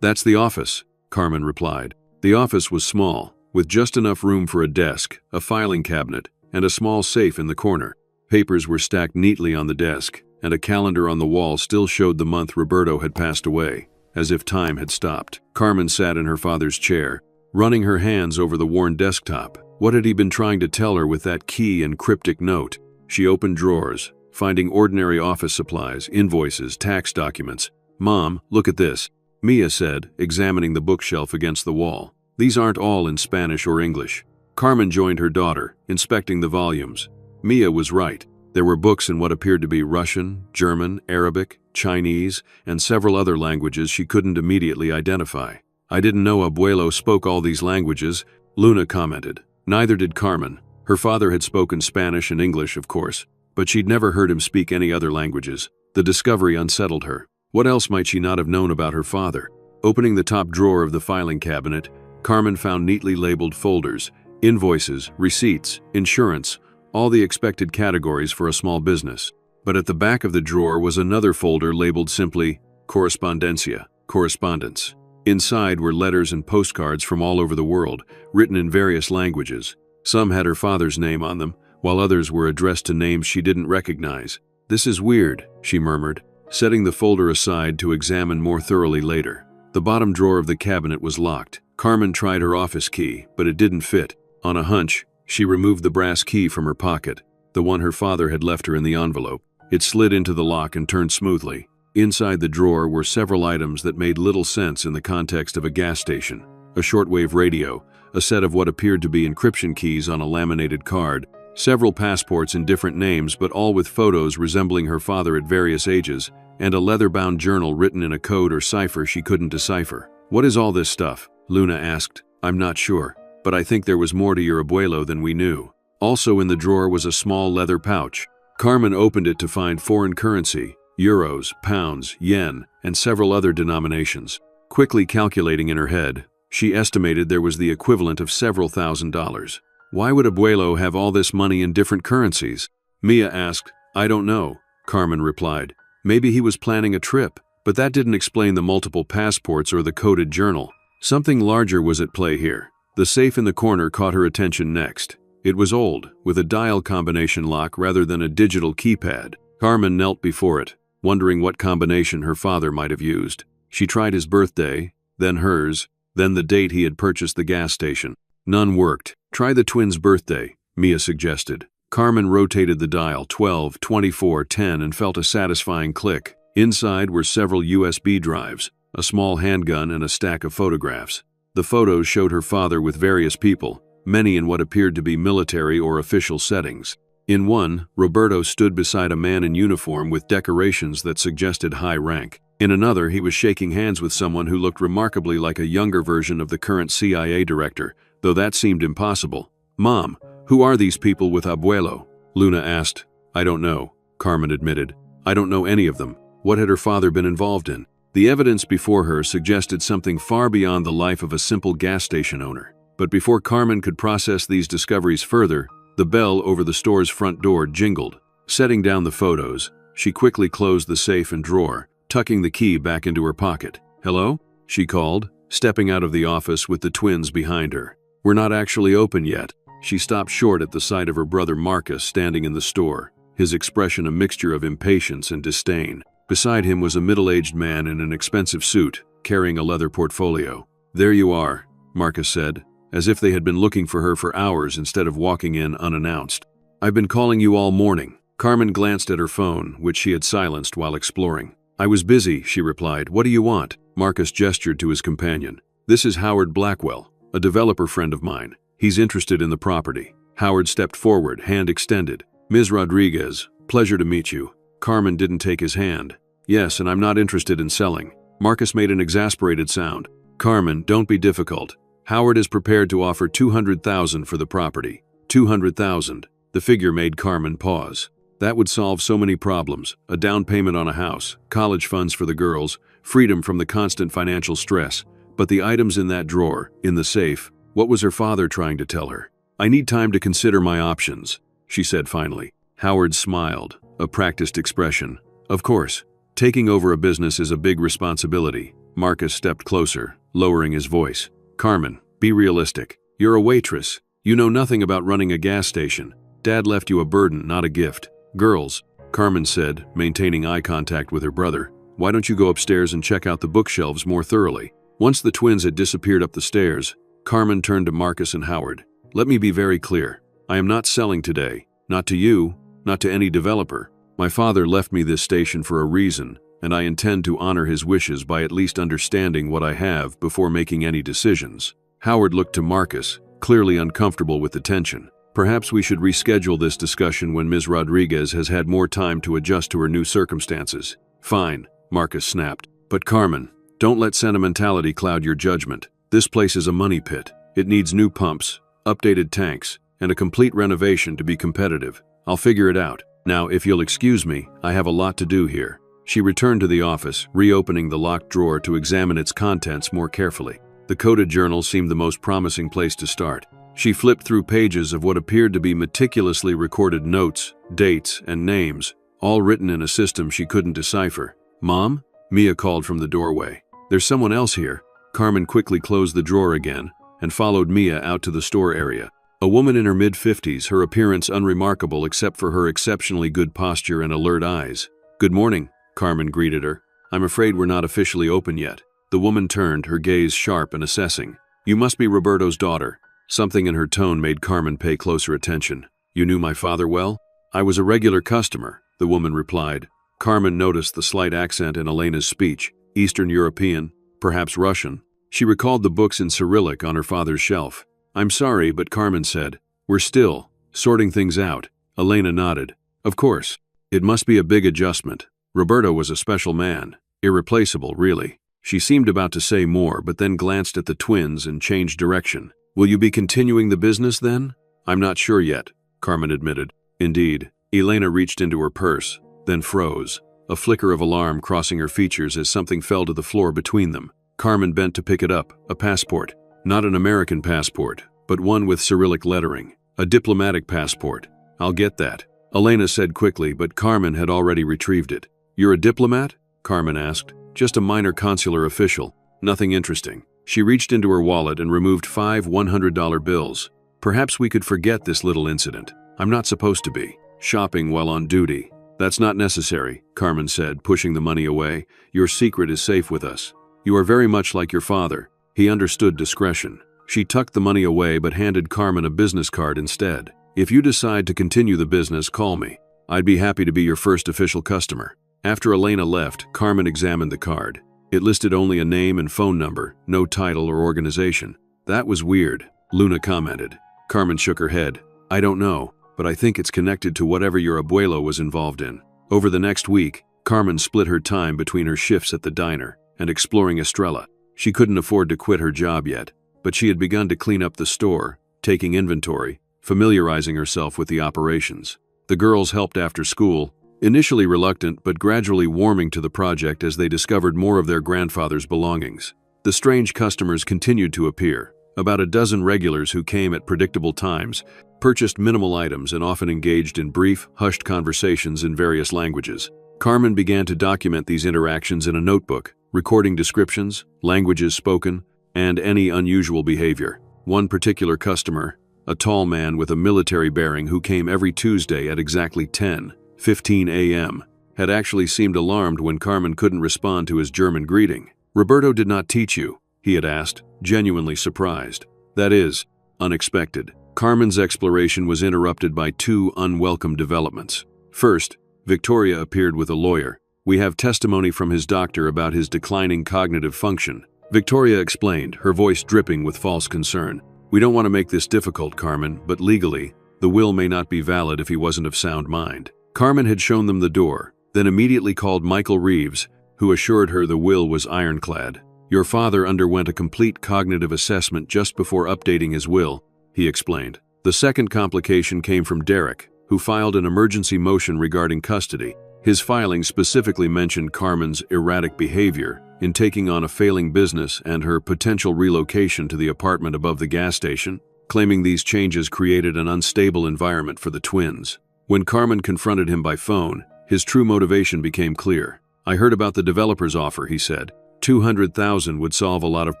"That's the office," Carmen replied. The office was small, with just enough room for a desk, a filing cabinet, and a small safe in the corner. Papers were stacked neatly on the desk, and a calendar on the wall still showed the month Roberto had passed away, as if time had stopped. Carmen sat in her father's chair, running her hands over the worn desktop. What had he been trying to tell her with that key and cryptic note? She opened drawers, finding ordinary office supplies, invoices, tax documents. "Mom, look at this," Mia said, examining the bookshelf against the wall. "These aren't all in Spanish or English." Carmen joined her daughter, inspecting the volumes. Mia was right. There were books in what appeared to be Russian, German, Arabic, Chinese, and several other languages she couldn't immediately identify. "I didn't know Abuelo spoke all these languages," Luna commented. Neither did Carmen. Her father had spoken Spanish and English, of course, but she'd never heard him speak any other languages. The discovery unsettled her. What else might she not have known about her father? Opening the top drawer of the filing cabinet, Carmen found neatly labeled folders, invoices, receipts, insurance, all the expected categories for a small business. But at the back of the drawer was another folder labeled simply Correspondencia, correspondence. Inside were letters and postcards from all over the world, written in various languages. Some had her father's name on them, while others were addressed to names she didn't recognize. "This is weird," she murmured, setting the folder aside to examine more thoroughly later. The bottom drawer of the cabinet was locked. Carmen tried her office key, but it didn't fit. On a hunch, she removed the brass key from her pocket, the one her father had left her in the envelope. It slid into the lock and turned smoothly. Inside the drawer were several items that made little sense in the context of a gas station. A shortwave radio, a set of what appeared to be encryption keys on a laminated card, several passports in different names but all with photos resembling her father at various ages, and a leather-bound journal written in a code or cipher she couldn't decipher. "What is all this stuff?" Luna asked. "I'm not sure, but I think there was more to your abuelo than we knew." Also in the drawer was a small leather pouch. Carmen opened it to find foreign currency, euros, pounds, yen, and several other denominations. Quickly calculating in her head, she estimated there was the equivalent of several $1,000s. Why would Abuelo have all this money in different currencies? Mia asked. "I don't know," Carmen replied. "Maybe he was planning a trip, but that didn't explain the multiple passports or the coded journal. Something larger was at play here." The safe in the corner caught her attention next. It was old, with a dial combination lock rather than a digital keypad. Carmen knelt before it, wondering what combination her father might have used. She tried his birthday, then hers, then the date he had purchased the gas station. None worked. "Try the twins' birthday," Mia suggested. Carmen rotated the dial 12, 24, 10 and felt a satisfying click. Inside were several USB drives, a small handgun and a stack of photographs. The photos showed her father with various people, many in what appeared to be military or official settings. In one, Roberto stood beside a man in uniform with decorations that suggested high rank. In another, he was shaking hands with someone who looked remarkably like a younger version of the current CIA director, though that seemed impossible. "Mom, who are these people with Abuelo?" Luna asked. "I don't know," Carmen admitted. "I don't know any of them. What had her father been involved in?" The evidence before her suggested something far beyond the life of a simple gas station owner. But before Carmen could process these discoveries further, the bell over the store's front door jingled. Setting down the photos, she quickly closed the safe and drawer, tucking the key back into her pocket. "Hello?" she called, stepping out of the office with the twins behind her. "We're not actually open yet." She stopped short at the sight of her brother Marcus standing in the store, his expression a mixture of impatience and disdain. Beside him was a middle-aged man in an expensive suit, carrying a leather portfolio. "There you are," Marcus said, as if they had been looking for her for hours instead of walking in unannounced. "I've been calling you all morning." Carmen glanced at her phone, which she had silenced while exploring. "I was busy," she replied. "What do you want?" Marcus gestured to his companion. "This is Howard Blackwell, a developer friend of mine. He's interested in the property." Howard stepped forward, hand extended. "Ms. Rodriguez, pleasure to meet you." Carmen didn't take his hand. "Yes, and I'm not interested in selling." Marcus made an exasperated sound. "Carmen, don't be difficult. Howard is prepared to offer $200,000 for the property." $200,000. The figure made Carmen pause. That would solve so many problems: a down payment on a house, college funds for the girls, freedom from the constant financial stress. But the items in that drawer, in the safe, what was her father trying to tell her? "I need time to consider my options," she said finally. Howard smiled, a practiced expression. Of course, taking over a business is a big responsibility. Marcus stepped closer, lowering his voice. Carmen, be realistic. You're a waitress. You know nothing about running a gas station. Dad left you a burden, not a gift. Girls, Carmen said, maintaining eye contact with her brother, why don't you go upstairs and check out the bookshelves more thoroughly? Once the twins had disappeared up the stairs, Carmen turned to Marcus and Howard. Let me be very clear. I am not selling today. Not to you, not to any developer. My father left me this station for a reason, and I intend to honor his wishes by at least understanding what I have before making any decisions. Howard looked to Marcus, clearly uncomfortable with the tension. Perhaps we should reschedule this discussion when Ms. Rodriguez has had more time to adjust to her new circumstances. Fine, Marcus snapped. But Carmen, don't let sentimentality cloud your judgment. This place is a money pit. It needs new pumps, updated tanks, and a complete renovation to be competitive. I'll figure it out. Now, if you'll excuse me, I have a lot to do here. She returned to the office, reopening the locked drawer to examine its contents more carefully. The coded journal seemed the most promising place to start. She flipped through pages of what appeared to be meticulously recorded notes, dates, and names, all written in a system she couldn't decipher. Mom? Mia called from the doorway. There's someone else here. Carmen quickly closed the drawer again and followed Mia out to the store area. A woman in her mid-50s, her appearance unremarkable except for her exceptionally good posture and alert eyes. Good morning, Carmen greeted her. I'm afraid we're not officially open yet. The woman turned, her gaze sharp and assessing. You must be Roberto's daughter. Something in her tone made Carmen pay closer attention. You knew my father well? I was a regular customer, the woman replied. Carmen noticed the slight accent in Elena's speech. Eastern European, perhaps Russian. She recalled the books in Cyrillic on her father's shelf. I'm sorry, but Carmen said, we're still sorting things out. Elena nodded. Of course. It must be a big adjustment. Roberto was a special man. Irreplaceable, really. She seemed about to say more, but then glanced at the twins and changed direction. Will you be continuing the business then? I'm not sure yet, Carmen admitted. Indeed. Elena reached into her purse, then froze, a flicker of alarm crossing her features as something fell to the floor between them. Carmen bent to pick it up, a passport. Not an American passport, but one with Cyrillic lettering. A diplomatic passport. I'll get that, Elena said quickly, but Carmen had already retrieved it. You're a diplomat? Carmen asked. Just a minor consular official. Nothing interesting. She reached into her wallet and removed 5 $100 bills. Perhaps we could forget this little incident. I'm not supposed to be shopping while on duty. That's not necessary, Carmen said, pushing the money away. Your secret is safe with us. You are very much like your father. He understood discretion. She tucked the money away but handed Carmen a business card instead. If you decide to continue the business, call me. I'd be happy to be your first official customer. After Elena left, Carmen examined the card. It listed only a name and phone number, no title or organization. That was weird, Luna commented. Carmen shook her head. I don't know, but I think it's connected to whatever your abuelo was involved in. Over the next week, Carmen split her time between her shifts at the diner and exploring Estrella. She couldn't afford to quit her job yet, but she had begun to clean up the store, taking inventory, familiarizing herself with the operations. The girls helped after school, initially reluctant but gradually warming to the project as they discovered more of their grandfather's belongings. The strange customers continued to appear. About a dozen regulars who came at predictable times, purchased minimal items and often engaged in brief, hushed conversations in various languages. Carmen began to document these interactions in a notebook, recording descriptions, languages spoken, and any unusual behavior. One particular customer, a tall man with a military bearing who came every Tuesday at exactly 10:15 a.m., had actually seemed alarmed when Carmen couldn't respond to his German greeting. Roberto did not teach you, he had asked, genuinely surprised. That is, unexpected. Carmen's exploration was interrupted by 2 unwelcome developments. First, Victoria appeared with a lawyer. We have testimony from his doctor about his declining cognitive function. Victoria explained, her voice dripping with false concern. We don't want to make this difficult, Carmen, but legally, the will may not be valid if he wasn't of sound mind. Carmen had shown them the door, then immediately called Michael Reeves, who assured her the will was ironclad. Your father underwent a complete cognitive assessment just before updating his will, he explained. The second complication came from Derek, who filed an emergency motion regarding custody. His filing specifically mentioned Carmen's erratic behavior in taking on a failing business and her potential relocation to the apartment above the gas station, claiming these changes created an unstable environment for the twins. When Carmen confronted him by phone, his true motivation became clear. "I heard about the developer's offer," he said. "200,000 would solve a lot of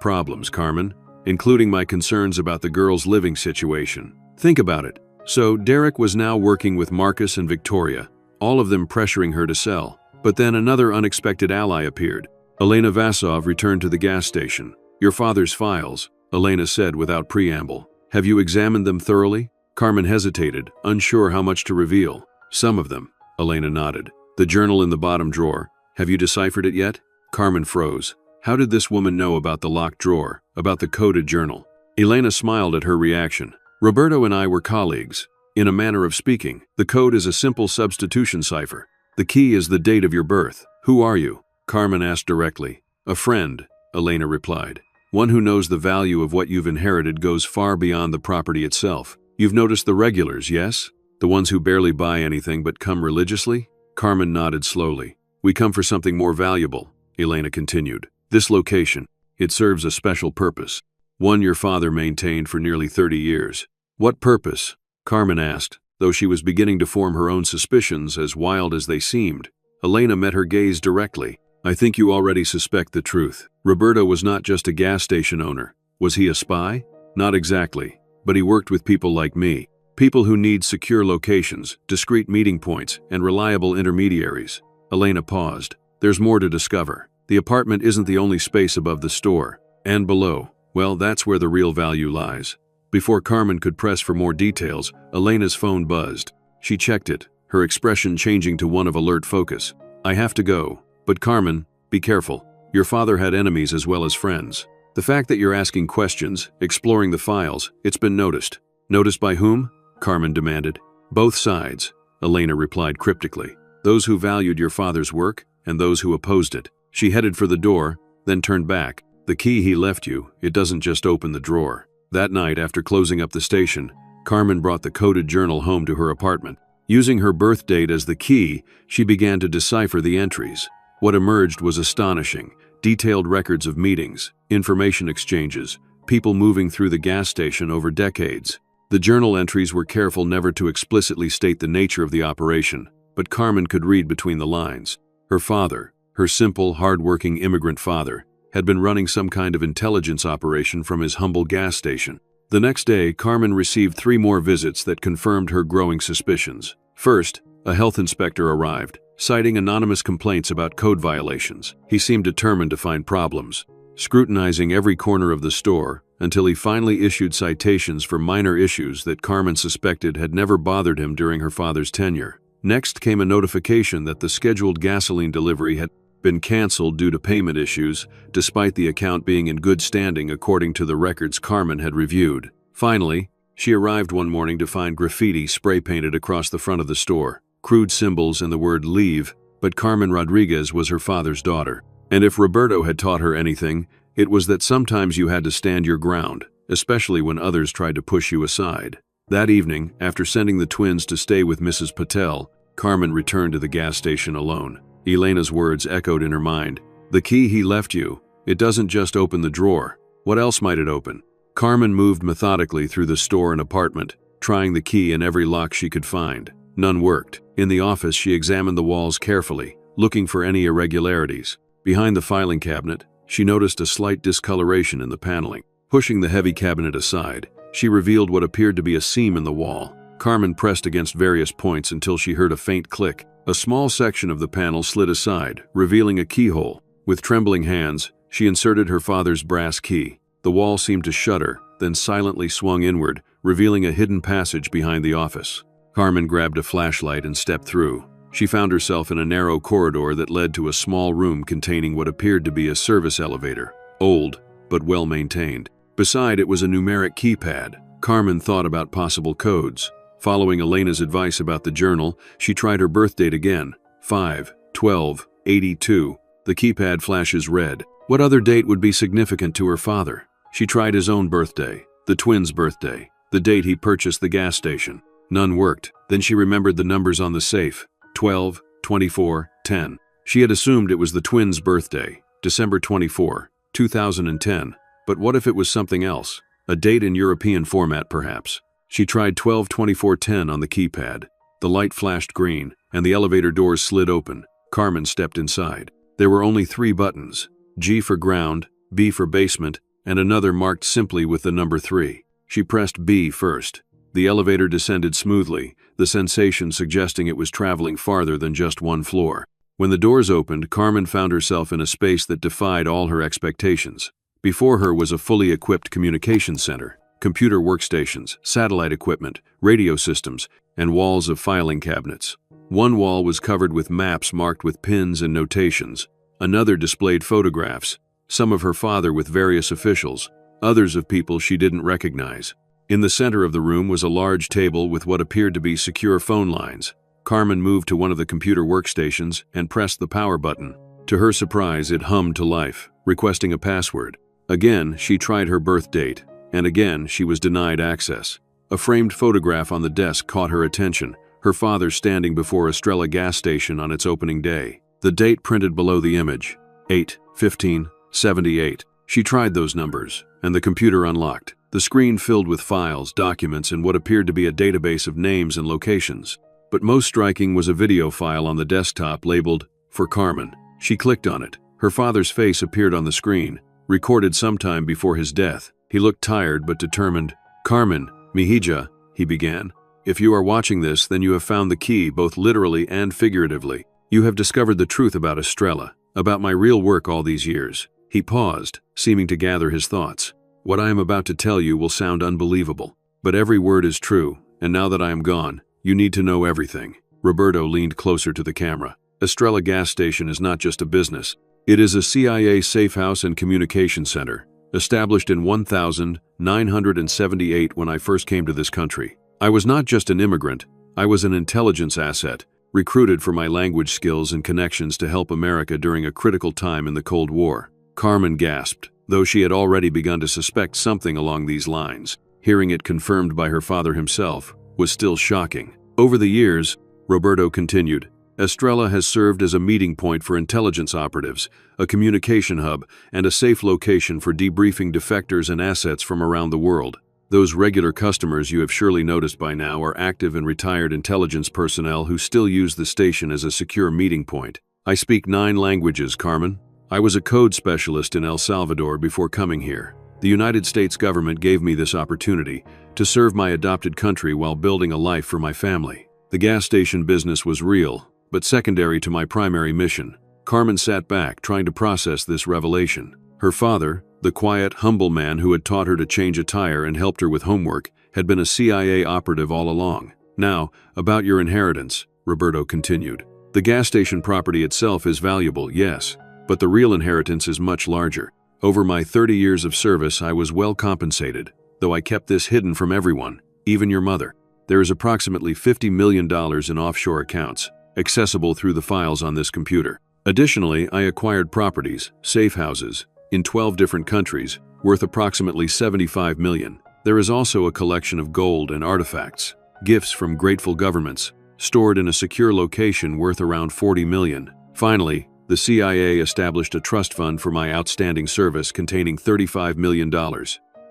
problems, Carmen, including my concerns about the girl's living situation. Think about it." So Derek was now working with Marcus and Victoria, all of them pressuring her to sell. But then another unexpected ally appeared. Elena Vasov returned to the gas station. "Your father's files," Elena said without preamble. "Have you examined them thoroughly?" Carmen hesitated, unsure how much to reveal. "Some of them," Elena nodded. "The journal in the bottom drawer. Have you deciphered it yet?" Carmen froze. How did this woman know about the locked drawer, about the coded journal? Elena smiled at her reaction. "Roberto and I were colleagues. In a manner of speaking, the code is a simple substitution cipher. The key is the date of your birth. Who are you?" Carmen asked directly. "A friend," Elena replied. "One who knows the value of what you've inherited goes far beyond the property itself. You've noticed the regulars, yes? The ones who barely buy anything but come religiously?" Carmen nodded slowly. "We come for something more valuable," Elena continued. "This location, it serves a special purpose. One your father maintained for nearly 30 years. "What purpose?" Carmen asked, though she was beginning to form her own suspicions, as wild as they seemed. Elena met her gaze directly. "I think you already suspect the truth. Roberto was not just a gas station owner. Was he a spy? Not exactly, but he worked with people like me. People who need secure locations, discreet meeting points, and reliable intermediaries." Elena paused. "There's more to discover. The apartment isn't the only space above the store. And below, well, that's where the real value lies." Before Carmen could press for more details, Elena's phone buzzed. She checked it, her expression changing to one of alert focus. "I have to go. But Carmen, be careful. Your father had enemies as well as friends. The fact that you're asking questions, exploring the files, it's been noticed." "Noticed by whom?" Carmen demanded. "Both sides," Elena replied cryptically. "Those who valued your father's work and those who opposed it." She headed for the door, then turned back. "The key he left you, it doesn't just open the drawer." That night, after closing up the station, Carmen brought the coded journal home to her apartment. Using her birth date as the key, she began to decipher the entries. What emerged was astonishing. Detailed records of meetings, information exchanges, people moving through the gas station over decades. The journal entries were careful never to explicitly state the nature of the operation, but Carmen could read between the lines. Her father, her simple, hard-working immigrant father, had been running some kind of intelligence operation from his humble gas station. The next day, Carmen received 3 more visits that confirmed her growing suspicions. First, a health inspector arrived, citing anonymous complaints about code violations. He seemed determined to find problems, scrutinizing every corner of the store until he finally issued citations for minor issues that Carmen suspected had never bothered him during her father's tenure. Next came a notification that the scheduled gasoline delivery had been canceled due to payment issues, despite the account being in good standing according to the records Carmen had reviewed. Finally, she arrived one morning to find graffiti spray-painted across the front of the store, crude symbols and the word "leave," but Carmen Rodriguez was her father's daughter. And if Roberto had taught her anything, it was that sometimes you had to stand your ground, especially when others tried to push you aside. That evening, after sending the twins to stay with Mrs. Patel, Carmen returned to the gas station alone. Elena's words echoed in her mind. "The key he left you, it doesn't just open the drawer. What else might it open?" Carmen moved methodically through the store and apartment, trying the key in every lock she could find. None worked. In the office, she examined the walls carefully, looking for any irregularities. Behind the filing cabinet, she noticed a slight discoloration in the paneling. Pushing the heavy cabinet aside, she revealed what appeared to be a seam in the wall. Carmen pressed against various points until she heard a faint click. A small section of the panel slid aside, revealing a keyhole. With trembling hands, she inserted her father's brass key. The wall seemed to shudder, then silently swung inward, revealing a hidden passage behind the office. Carmen grabbed a flashlight and stepped through. She found herself in a narrow corridor that led to a small room containing what appeared to be a service elevator. Old, but well-maintained. Beside it was a numeric keypad. Carmen thought about possible codes. Following Elena's advice about the journal, she tried her birth date again. 5/12/82. The keypad flashes red. What other date would be significant to her father? She tried his own birthday, the twins' birthday, the date he purchased the gas station. None worked. Then she remembered the numbers on the safe. 12, 24, 10. She had assumed it was the twins' birthday, December 24, 2010. But what if it was something else? A date in European format, perhaps? She tried 12/24/10 on the keypad. The light flashed green, and the elevator doors slid open. Carmen stepped inside. There were only 3 buttons: G for ground, B for basement, and another marked simply with the number 3. She pressed B first. The elevator descended smoothly, the sensation suggesting it was traveling farther than just 1 floor. When the doors opened, Carmen found herself in a space that defied all her expectations. Before her was a fully equipped communications center, computer workstations, satellite equipment, radio systems, and walls of filing cabinets. One wall was covered with maps marked with pins and notations. Another displayed photographs, some of her father with various officials, others of people she didn't recognize. In the center of the room was a large table with what appeared to be secure phone lines. Carmen moved to one of the computer workstations and pressed the power button. To her surprise, it hummed to life, requesting a password. Again, she tried her birth date, and again, she was denied access. A framed photograph on the desk caught her attention, her father standing before Estrella gas station on its opening day. The date printed below the image, 8/15/78. She tried those numbers, and the computer unlocked. The screen filled with files, documents, and what appeared to be a database of names and locations. But most striking was a video file on the desktop labeled, "For Carmen." She clicked on it. Her father's face appeared on the screen, recorded sometime before his death. He looked tired but determined. "Carmen, Mejia," he began. "If you are watching this, then you have found the key, both literally and figuratively. You have discovered the truth about Estrella, about my real work all these years." He paused, seeming to gather his thoughts. "What I am about to tell you will sound unbelievable, but every word is true, and now that I am gone, you need to know everything." Roberto leaned closer to the camera. "Estrella Gas Station is not just a business. It is a CIA safe house and communication center, established in 1978 when I first came to this country. I was not just an immigrant, I was an intelligence asset, recruited for my language skills and connections to help America during a critical time in the Cold War." Carmen gasped, though she had already begun to suspect something along these lines. Hearing it confirmed by her father himself was still shocking. "Over the years," Roberto continued, "Estrella has served as a meeting point for intelligence operatives, a communication hub, and a safe location for debriefing defectors and assets from around the world. Those regular customers you have surely noticed by now are active and retired intelligence personnel who still use the station as a secure meeting point. I speak 9 languages, Carmen. I was a code specialist in El Salvador before coming here. The United States government gave me this opportunity to serve my adopted country while building a life for my family. The gas station business was real, but secondary to my primary mission." Carmen sat back, trying to process this revelation. Her father, the quiet, humble man who had taught her to change a tire and helped her with homework, had been a CIA operative all along. "Now, about your inheritance," Roberto continued. "The gas station property itself is valuable, yes, but the real inheritance is much larger. Over my 30 years of service, I was well compensated, though I kept this hidden from everyone, even your mother. There is approximately $50 million in offshore accounts, accessible through the files on this computer. Additionally, I acquired properties, safe houses, in 12 different countries, worth approximately $75 million. There is also a collection of gold and artifacts, gifts from grateful governments, stored in a secure location worth around $40 million. Finally, the CIA established a trust fund for my outstanding service containing $35 million.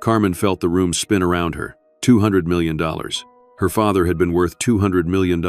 Carmen felt the room spin around her. $200 million. Her father had been worth $200 million,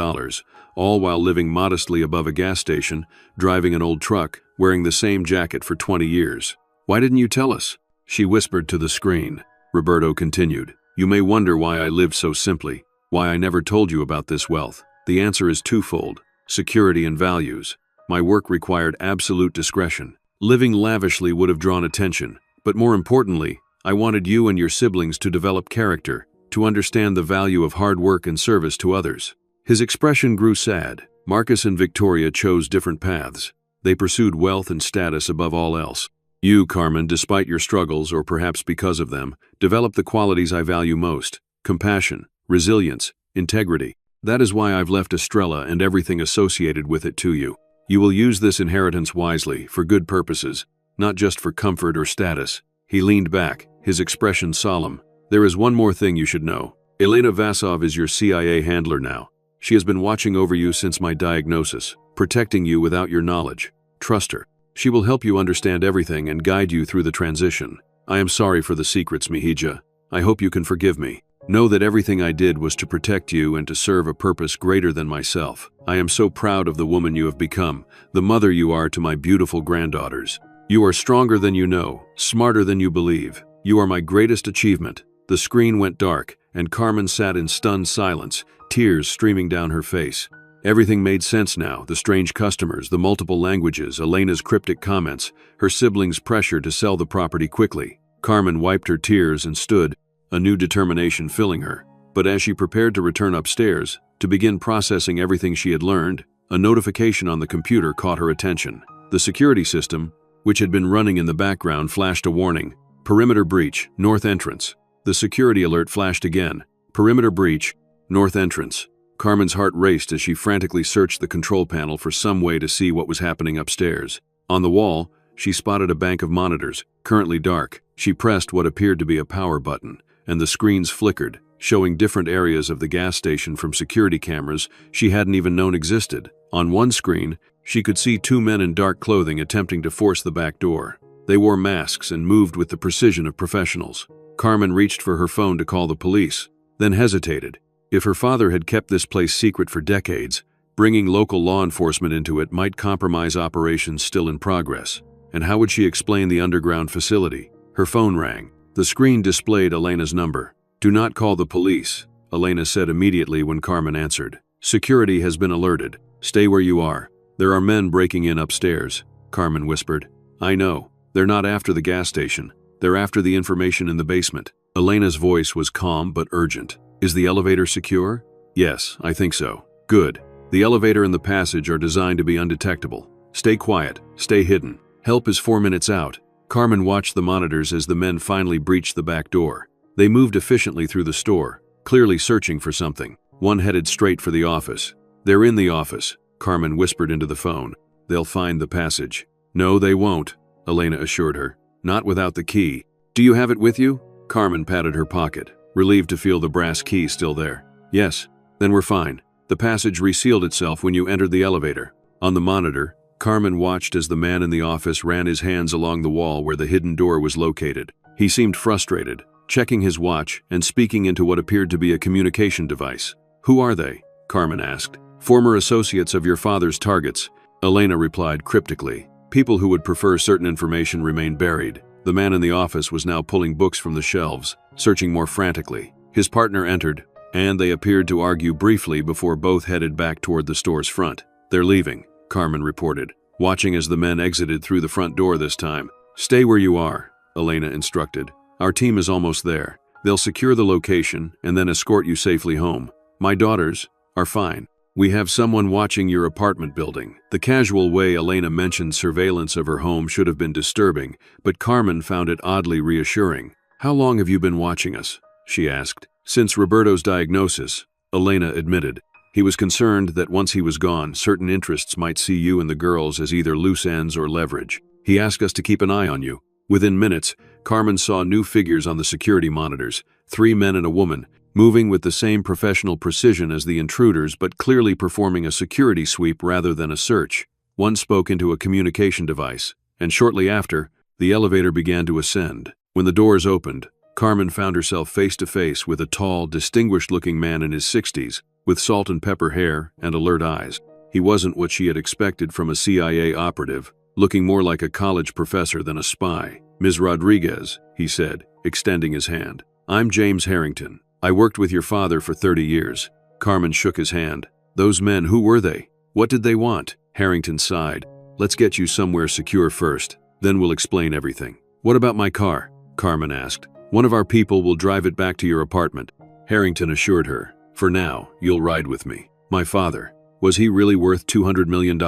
all while living modestly above a gas station, driving an old truck, wearing the same jacket for 20 years. "Why didn't you tell us?" she whispered to the screen. Roberto continued, "You may wonder why I lived so simply, why I never told you about this wealth. The answer is twofold: security and values. My work required absolute discretion. Living lavishly would have drawn attention, but more importantly, I wanted you and your siblings to develop character, to understand the value of hard work and service to others." His expression grew sad. Marcus and Victoria chose different paths. They pursued wealth and status above all else. You, Carmen, despite your struggles, or perhaps because of them, developed the qualities I value most: compassion, resilience, integrity. That is why I've left Estrella and everything associated with it to you. You will use this inheritance wisely, for good purposes, not just for comfort or status. He leaned back, his expression solemn. "There is one more thing you should know. Elena Vasov is your CIA handler now. She has been watching over you since my diagnosis, protecting you without your knowledge. Trust her. She will help you understand everything and guide you through the transition. I am sorry for the secrets, Mejia. I hope you can forgive me." Know that everything I did was to protect you and to serve a purpose greater than myself. I am so proud of the woman you have become, the mother you are to my beautiful granddaughters. You are stronger than you know, smarter than you believe. You are my greatest achievement." The screen went dark, and Carmen sat in stunned silence, tears streaming down her face. Everything made sense now: the strange customers, the multiple languages, Elena's cryptic comments, her siblings' pressure to sell the property quickly. Carmen wiped her tears and stood, a new determination filling her. But as she prepared to return upstairs, to begin processing everything she had learned, a notification on the computer caught her attention. The security system, which had been running in the background, flashed a warning: "Perimeter breach, north entrance." The security alert flashed again: "Perimeter breach, north entrance." Carmen's heart raced as she frantically searched the control panel for some way to see what was happening upstairs. On the wall, she spotted a bank of monitors, currently dark. She pressed what appeared to be a power button, and the screens flickered, showing different areas of the gas station from security cameras she hadn't even known existed. On one screen, she could see two men in dark clothing attempting to force the back door. They wore masks and moved with the precision of professionals. Carmen reached for her phone to call the police, then hesitated. If her father had kept this place secret for decades, bringing local law enforcement into it might compromise operations still in progress. And how would she explain the underground facility? Her phone rang. The screen displayed Elena's number. "Do not call the police," Elena said immediately when Carmen answered. "Security has been alerted. Stay where you are. There are men breaking in upstairs," Carmen whispered. "I know. They're not after the gas station. They're after the information in the basement." Elena's voice was calm but urgent. "Is the elevator secure?" "Yes, I think so." "Good. The elevator and the passage are designed to be undetectable. Stay quiet. Stay hidden. Help is 4 minutes out." Carmen watched the monitors as the men finally breached the back door. They moved efficiently through the store, clearly searching for something. One headed straight for the office. "They're in the office," Carmen whispered into the phone. "They'll find the passage." "No, they won't," Elena assured her. "Not without the key." "Do you have it with you?" Carmen patted her pocket, relieved to feel the brass key still there. "Yes." "Then we're fine. The passage resealed itself when you entered the elevator." On the monitor, Carmen watched as the man in the office ran his hands along the wall where the hidden door was located. He seemed frustrated, checking his watch and speaking into what appeared to be a communication device. "Who are they?" Carmen asked. "Former associates of your father's targets," Elena replied cryptically. "People who would prefer certain information remain buried." The man in the office was now pulling books from the shelves, searching more frantically. His partner entered, and they appeared to argue briefly before both headed back toward the store's front. "They're leaving," Carmen reported, watching as the men exited through the front door this time. "Stay where you are," Elena instructed. "Our team is almost there. They'll secure the location and then escort you safely home. My daughters are fine. We have someone watching your apartment building." The casual way Elena mentioned surveillance of her home should have been disturbing, but Carmen found it oddly reassuring. "How long have you been watching us?" she asked. "Since Roberto's diagnosis," Elena admitted. "He was concerned that once he was gone, certain interests might see you and the girls as either loose ends or leverage. He asked us to keep an eye on you." Within minutes, Carmen saw new figures on the security monitors, 3 men and a woman, moving with the same professional precision as the intruders but clearly performing a security sweep rather than a search. One spoke into a communication device, and shortly after, the elevator began to ascend. When the doors opened, Carmen found herself face to face with a tall, distinguished-looking man in his 60s, with salt and pepper hair and alert eyes. He wasn't what she had expected from a CIA operative, looking more like a college professor than a spy. "Ms. Rodriguez," he said, extending his hand. "I'm James Harrington. I worked with your father for 30 years. Carmen shook his hand. "Those men, who were they? What did they want?" Harrington sighed. "Let's get you somewhere secure first, then we'll explain everything." "What about my car?" Carmen asked. "One of our people will drive it back to your apartment," Harrington assured her. "For now, you'll ride with me." "My father, was he really worth $200 million?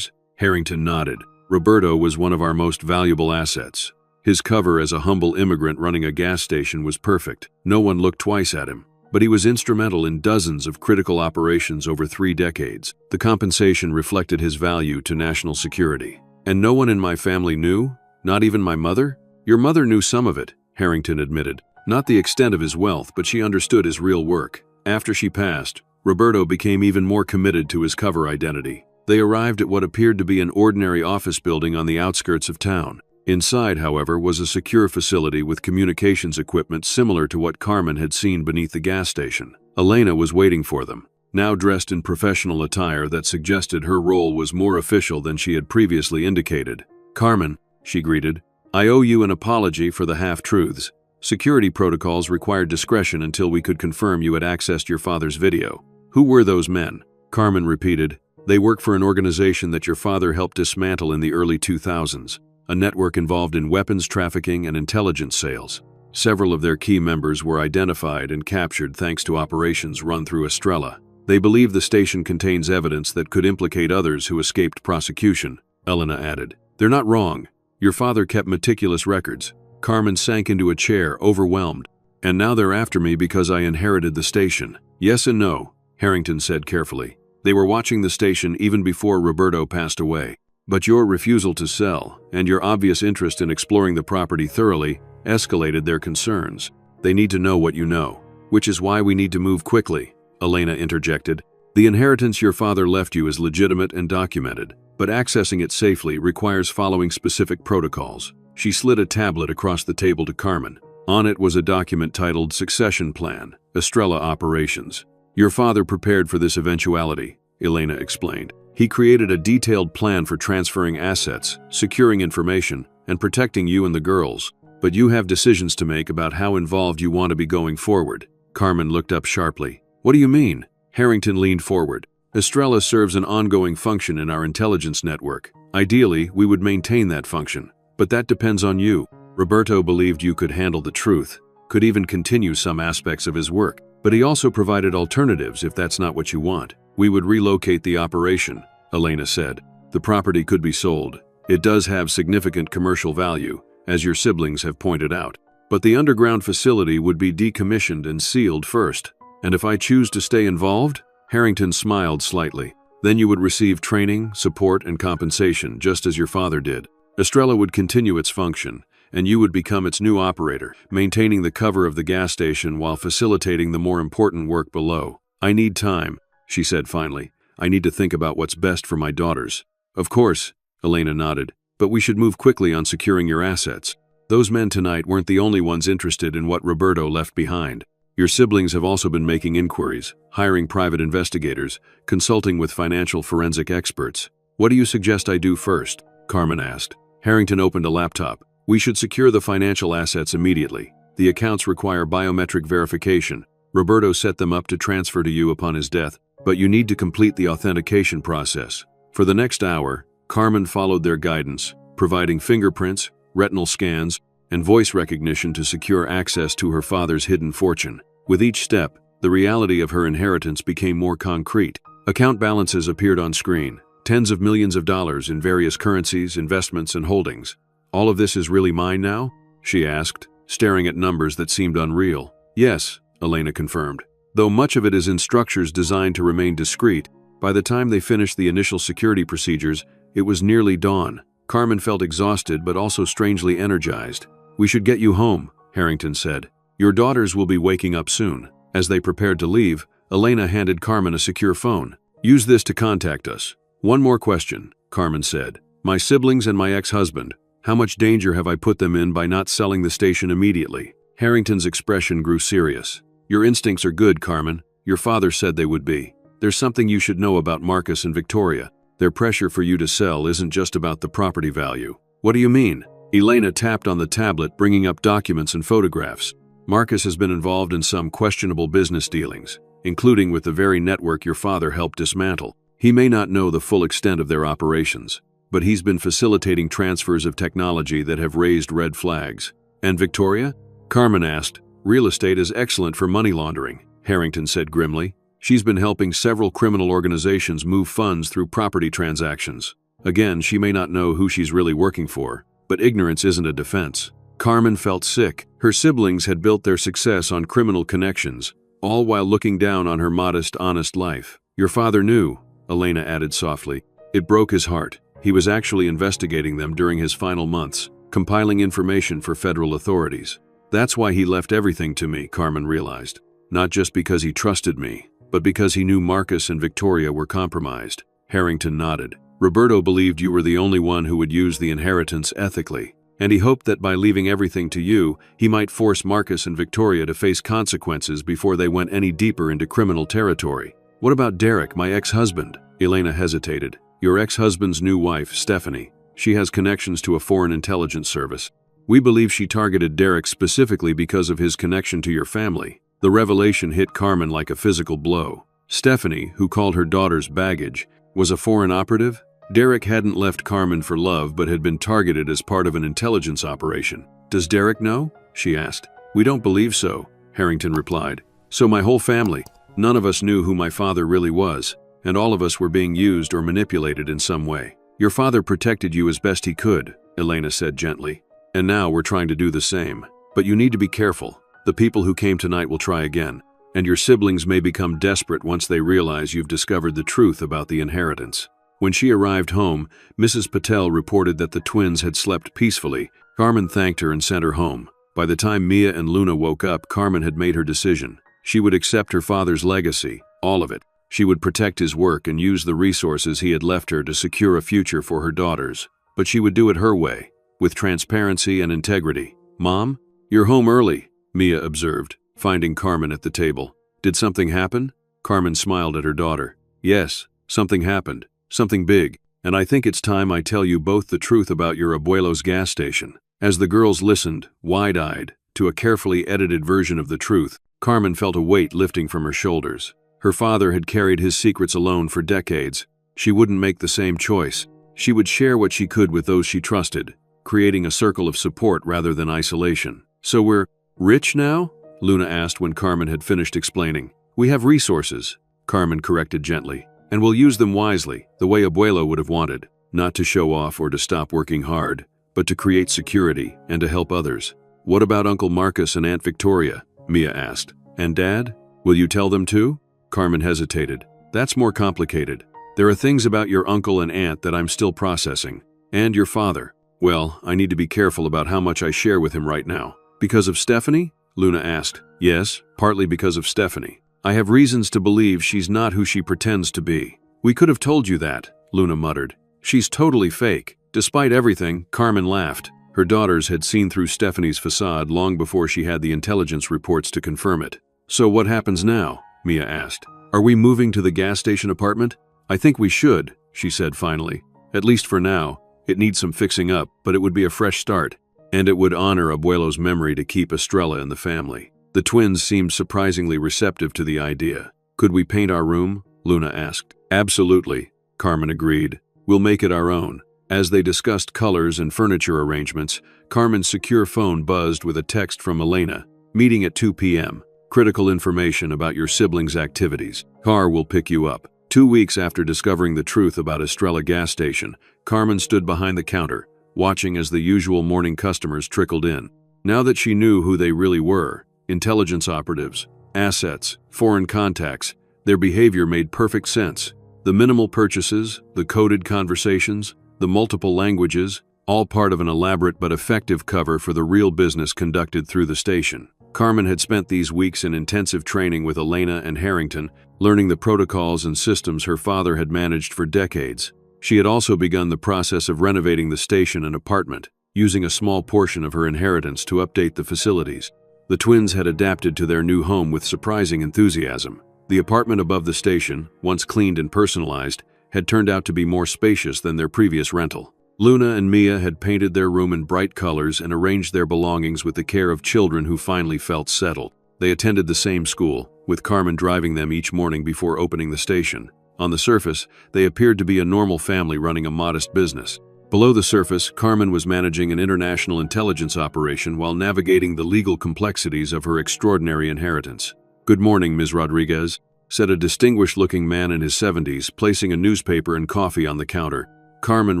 Harrington nodded. "Roberto was one of our most valuable assets. His cover as a humble immigrant running a gas station was perfect. No one looked twice at him. But he was instrumental in dozens of critical operations over 3 decades. The compensation reflected his value to national security. And no one in my family knew? Not even my mother?" "Your mother knew some of it," Harrington admitted. "Not the extent of his wealth, but she understood his real work. After she passed, Roberto became even more committed to his cover identity. They arrived at what appeared to be an ordinary office building on the outskirts of town. Inside, however, was a secure facility with communications equipment similar to what Carmen had seen beneath the gas station. Elena was waiting for them, now dressed in professional attire that suggested her role was more official than she had previously indicated. "Carmen," she greeted, "I owe you an apology for the half-truths. Security protocols required discretion until we could confirm you had accessed your father's video." "Who were those men?" Carmen repeated. "They work for an organization that your father helped dismantle in the early 2000s, a network involved in weapons trafficking and intelligence sales. Several of their key members were identified and captured thanks to operations run through Estrella. They believe the station contains evidence that could implicate others who escaped prosecution," Elena added. "They're not wrong. Your father kept meticulous records." Carmen sank into a chair, overwhelmed. "And now they're after me because I inherited the station." "Yes and no," Harrington said carefully. "They were watching the station even before Roberto passed away. But your refusal to sell, and your obvious interest in exploring the property thoroughly, escalated their concerns. They need to know what you know. Which is why we need to move quickly," Elena interjected. "The inheritance your father left you is legitimate and documented, but accessing it safely requires following specific protocols." She slid a tablet across the table to Carmen. On it was a document titled Succession Plan, Estrella Operations. "Your father prepared for this eventuality," Elena explained. "He created a detailed plan for transferring assets, securing information, and protecting you and the girls. But you have decisions to make about how involved you want to be going forward." Carmen looked up sharply. "What do you mean?" Harrington leaned forward. "Estrella serves an ongoing function in our intelligence network. Ideally, we would maintain that function. But that depends on you. Roberto believed you could handle the truth, could even continue some aspects of his work. But he also provided alternatives if that's not what you want. We would relocate the operation," Elena said. "The property could be sold. It does have significant commercial value, as your siblings have pointed out. But the underground facility would be decommissioned and sealed first. And if I choose to stay involved?" Harrington smiled slightly. "Then you would receive training, support, and compensation, just as your father did. Estrella would continue its function, and you would become its new operator, maintaining the cover of the gas station while facilitating the more important work below." "I need time," she said finally. "I need to think about what's best for my daughters." "Of course," Elena nodded, "but we should move quickly on securing your assets. Those men tonight weren't the only ones interested in what Roberto left behind. Your siblings have also been making inquiries, hiring private investigators, consulting with financial forensic experts. What do you suggest I do first?" Carmen asked. Harrington opened a laptop. "We should secure the financial assets immediately. The accounts require biometric verification. Roberto set them up to transfer to you upon his death, but you need to complete the authentication process." For the next hour, Carmen followed their guidance, providing fingerprints, retinal scans, and voice recognition to secure access to her father's hidden fortune. With each step, the reality of her inheritance became more concrete. Account balances appeared on screen, tens of millions of dollars in various currencies, investments, and holdings. "All of this is really mine now?" she asked, staring at numbers that seemed unreal. "Yes," Elena confirmed. Though much of it is in structures designed to remain discreet, by the time they finished the initial security procedures, it was nearly dawn. Carmen felt exhausted but also strangely energized. "We should get you home," Harrington said. "Your daughters will be waking up soon." As they prepared to leave, Elena handed Carmen a secure phone. "Use this to contact us." "One more question," Carmen said. "My siblings and my ex-husband, how much danger have I put them in by not selling the station immediately?" Harrington's expression grew serious. "Your instincts are good, Carmen. Your father said they would be. There's something you should know about Marcus and Victoria. Their pressure for you to sell isn't just about the property value." "What do you mean?" Elena tapped on the tablet, bringing up documents and photographs. "Marcus has been involved in some questionable business dealings, including with the very network your father helped dismantle. He may not know the full extent of their operations, but he's been facilitating transfers of technology that have raised red flags." "And Victoria?" Carmen asked. "Real estate is excellent for money laundering," Harrington said grimly. "She's been helping several criminal organizations move funds through property transactions. Again, she may not know who she's really working for, but ignorance isn't a defense." Carmen felt sick. Her siblings had built their success on criminal connections, all while looking down on her modest, honest life. "Your father knew," Elena added softly. "It broke his heart. He was actually investigating them during his final months, compiling information for federal authorities. That's why he left everything to me," Carmen realized. "Not just because he trusted me, but because he knew Marcus and Victoria were compromised." Harrington nodded. "Roberto believed you were the only one who would use the inheritance ethically. and he hoped that by leaving everything to you, he might force Marcus and Victoria to face consequences before they went any deeper into criminal territory. What about Derek, my ex-husband? Elena hesitated. Your ex-husband's new wife, Stephanie. She has connections to a foreign intelligence service. We believe she targeted Derek specifically because of his connection to your family. The revelation hit Carmen like a physical blow. Stephanie, who called her daughter's baggage, was a foreign operative? Derek hadn't left Carmen for love but had been targeted as part of an intelligence operation. Does Derek know? She asked. We don't believe so, Harrington replied. So my whole family. None of us knew who my father really was, and all of us were being used or manipulated in some way. Your father protected you as best he could, Elena said gently. And now we're trying to do the same. But you need to be careful. The people who came tonight will try again, and your siblings may become desperate once they realize you've discovered the truth about the inheritance. When she arrived home, Mrs. Patel reported that the twins had slept peacefully. Carmen thanked her and sent her home. By the time Mia and Luna woke up, Carmen had made her decision. She would accept her father's legacy, all of it. She would protect his work and use the resources he had left her to secure a future for her daughters. But she would do it her way, with transparency and integrity. Mom, you're home early, Mia observed, finding Carmen at the table. Did something happen? Carmen smiled at her daughter. Yes, something happened. Something big. And I think it's time I tell you both the truth about your abuelo's gas station. As the girls listened, wide-eyed, to a carefully edited version of the truth, Carmen felt a weight lifting from her shoulders. Her father had carried his secrets alone for decades. She wouldn't make the same choice. She would share what she could with those she trusted, creating a circle of support rather than isolation. So we're rich now? Luna asked when Carmen had finished explaining. We have resources, Carmen corrected gently, and we'll use them wisely, the way Abuelo would have wanted, not to show off or to stop working hard, but to create security and to help others. What about Uncle Marcus and Aunt Victoria? Mia asked. And Dad? Will you tell them too? Carmen hesitated. That's more complicated. There are things about your uncle and aunt that I'm still processing. And your father. Well, I need to be careful about how much I share with him right now. Because of Stephanie? Luna asked. Yes, partly because of Stephanie. I have reasons to believe she's not who she pretends to be. We could have told you that, Luna muttered. She's totally fake. Despite everything, Carmen laughed. Her daughters had seen through Stephanie's facade long before she had the intelligence reports to confirm it. So what happens now? Mia asked. Are we moving to the gas station apartment? I think we should, she said finally. At least for now. It needs some fixing up, but it would be a fresh start. And it would honor Abuelo's memory to keep Estrella in the family. The twins seemed surprisingly receptive to the idea. Could we paint our room? Luna asked. Absolutely, Carmen agreed. We'll make it our own. As they discussed colors and furniture arrangements, Carmen's secure phone buzzed with a text from Elena. Meeting at 2 p.m. Critical information about your siblings' activities. Car will pick you up. 2 weeks after discovering the truth about Estrella gas station, Carmen stood behind the counter, watching as the usual morning customers trickled in. Now that she knew who they really were, intelligence operatives, assets, foreign contacts, their behavior made perfect sense. The minimal purchases, the coded conversations, the multiple languages, all part of an elaborate but effective cover for the real business conducted through the station. Carmen had spent these weeks in intensive training with Elena and Harrington, learning the protocols and systems her father had managed for decades. She had also begun the process of renovating the station and apartment, using a small portion of her inheritance to update the facilities. The twins had adapted to their new home with surprising enthusiasm. The apartment above the station, once cleaned and personalized, had turned out to be more spacious than their previous rental. Luna and Mia had painted their room in bright colors and arranged their belongings with the care of children who finally felt settled. They attended the same school, with Carmen driving them each morning before opening the station. On the surface, they appeared to be a normal family running a modest business. Below the surface, Carmen was managing an international intelligence operation while navigating the legal complexities of her extraordinary inheritance. "Good morning, Ms. Rodriguez," said a distinguished-looking man in his 70s, placing a newspaper and coffee on the counter. Carmen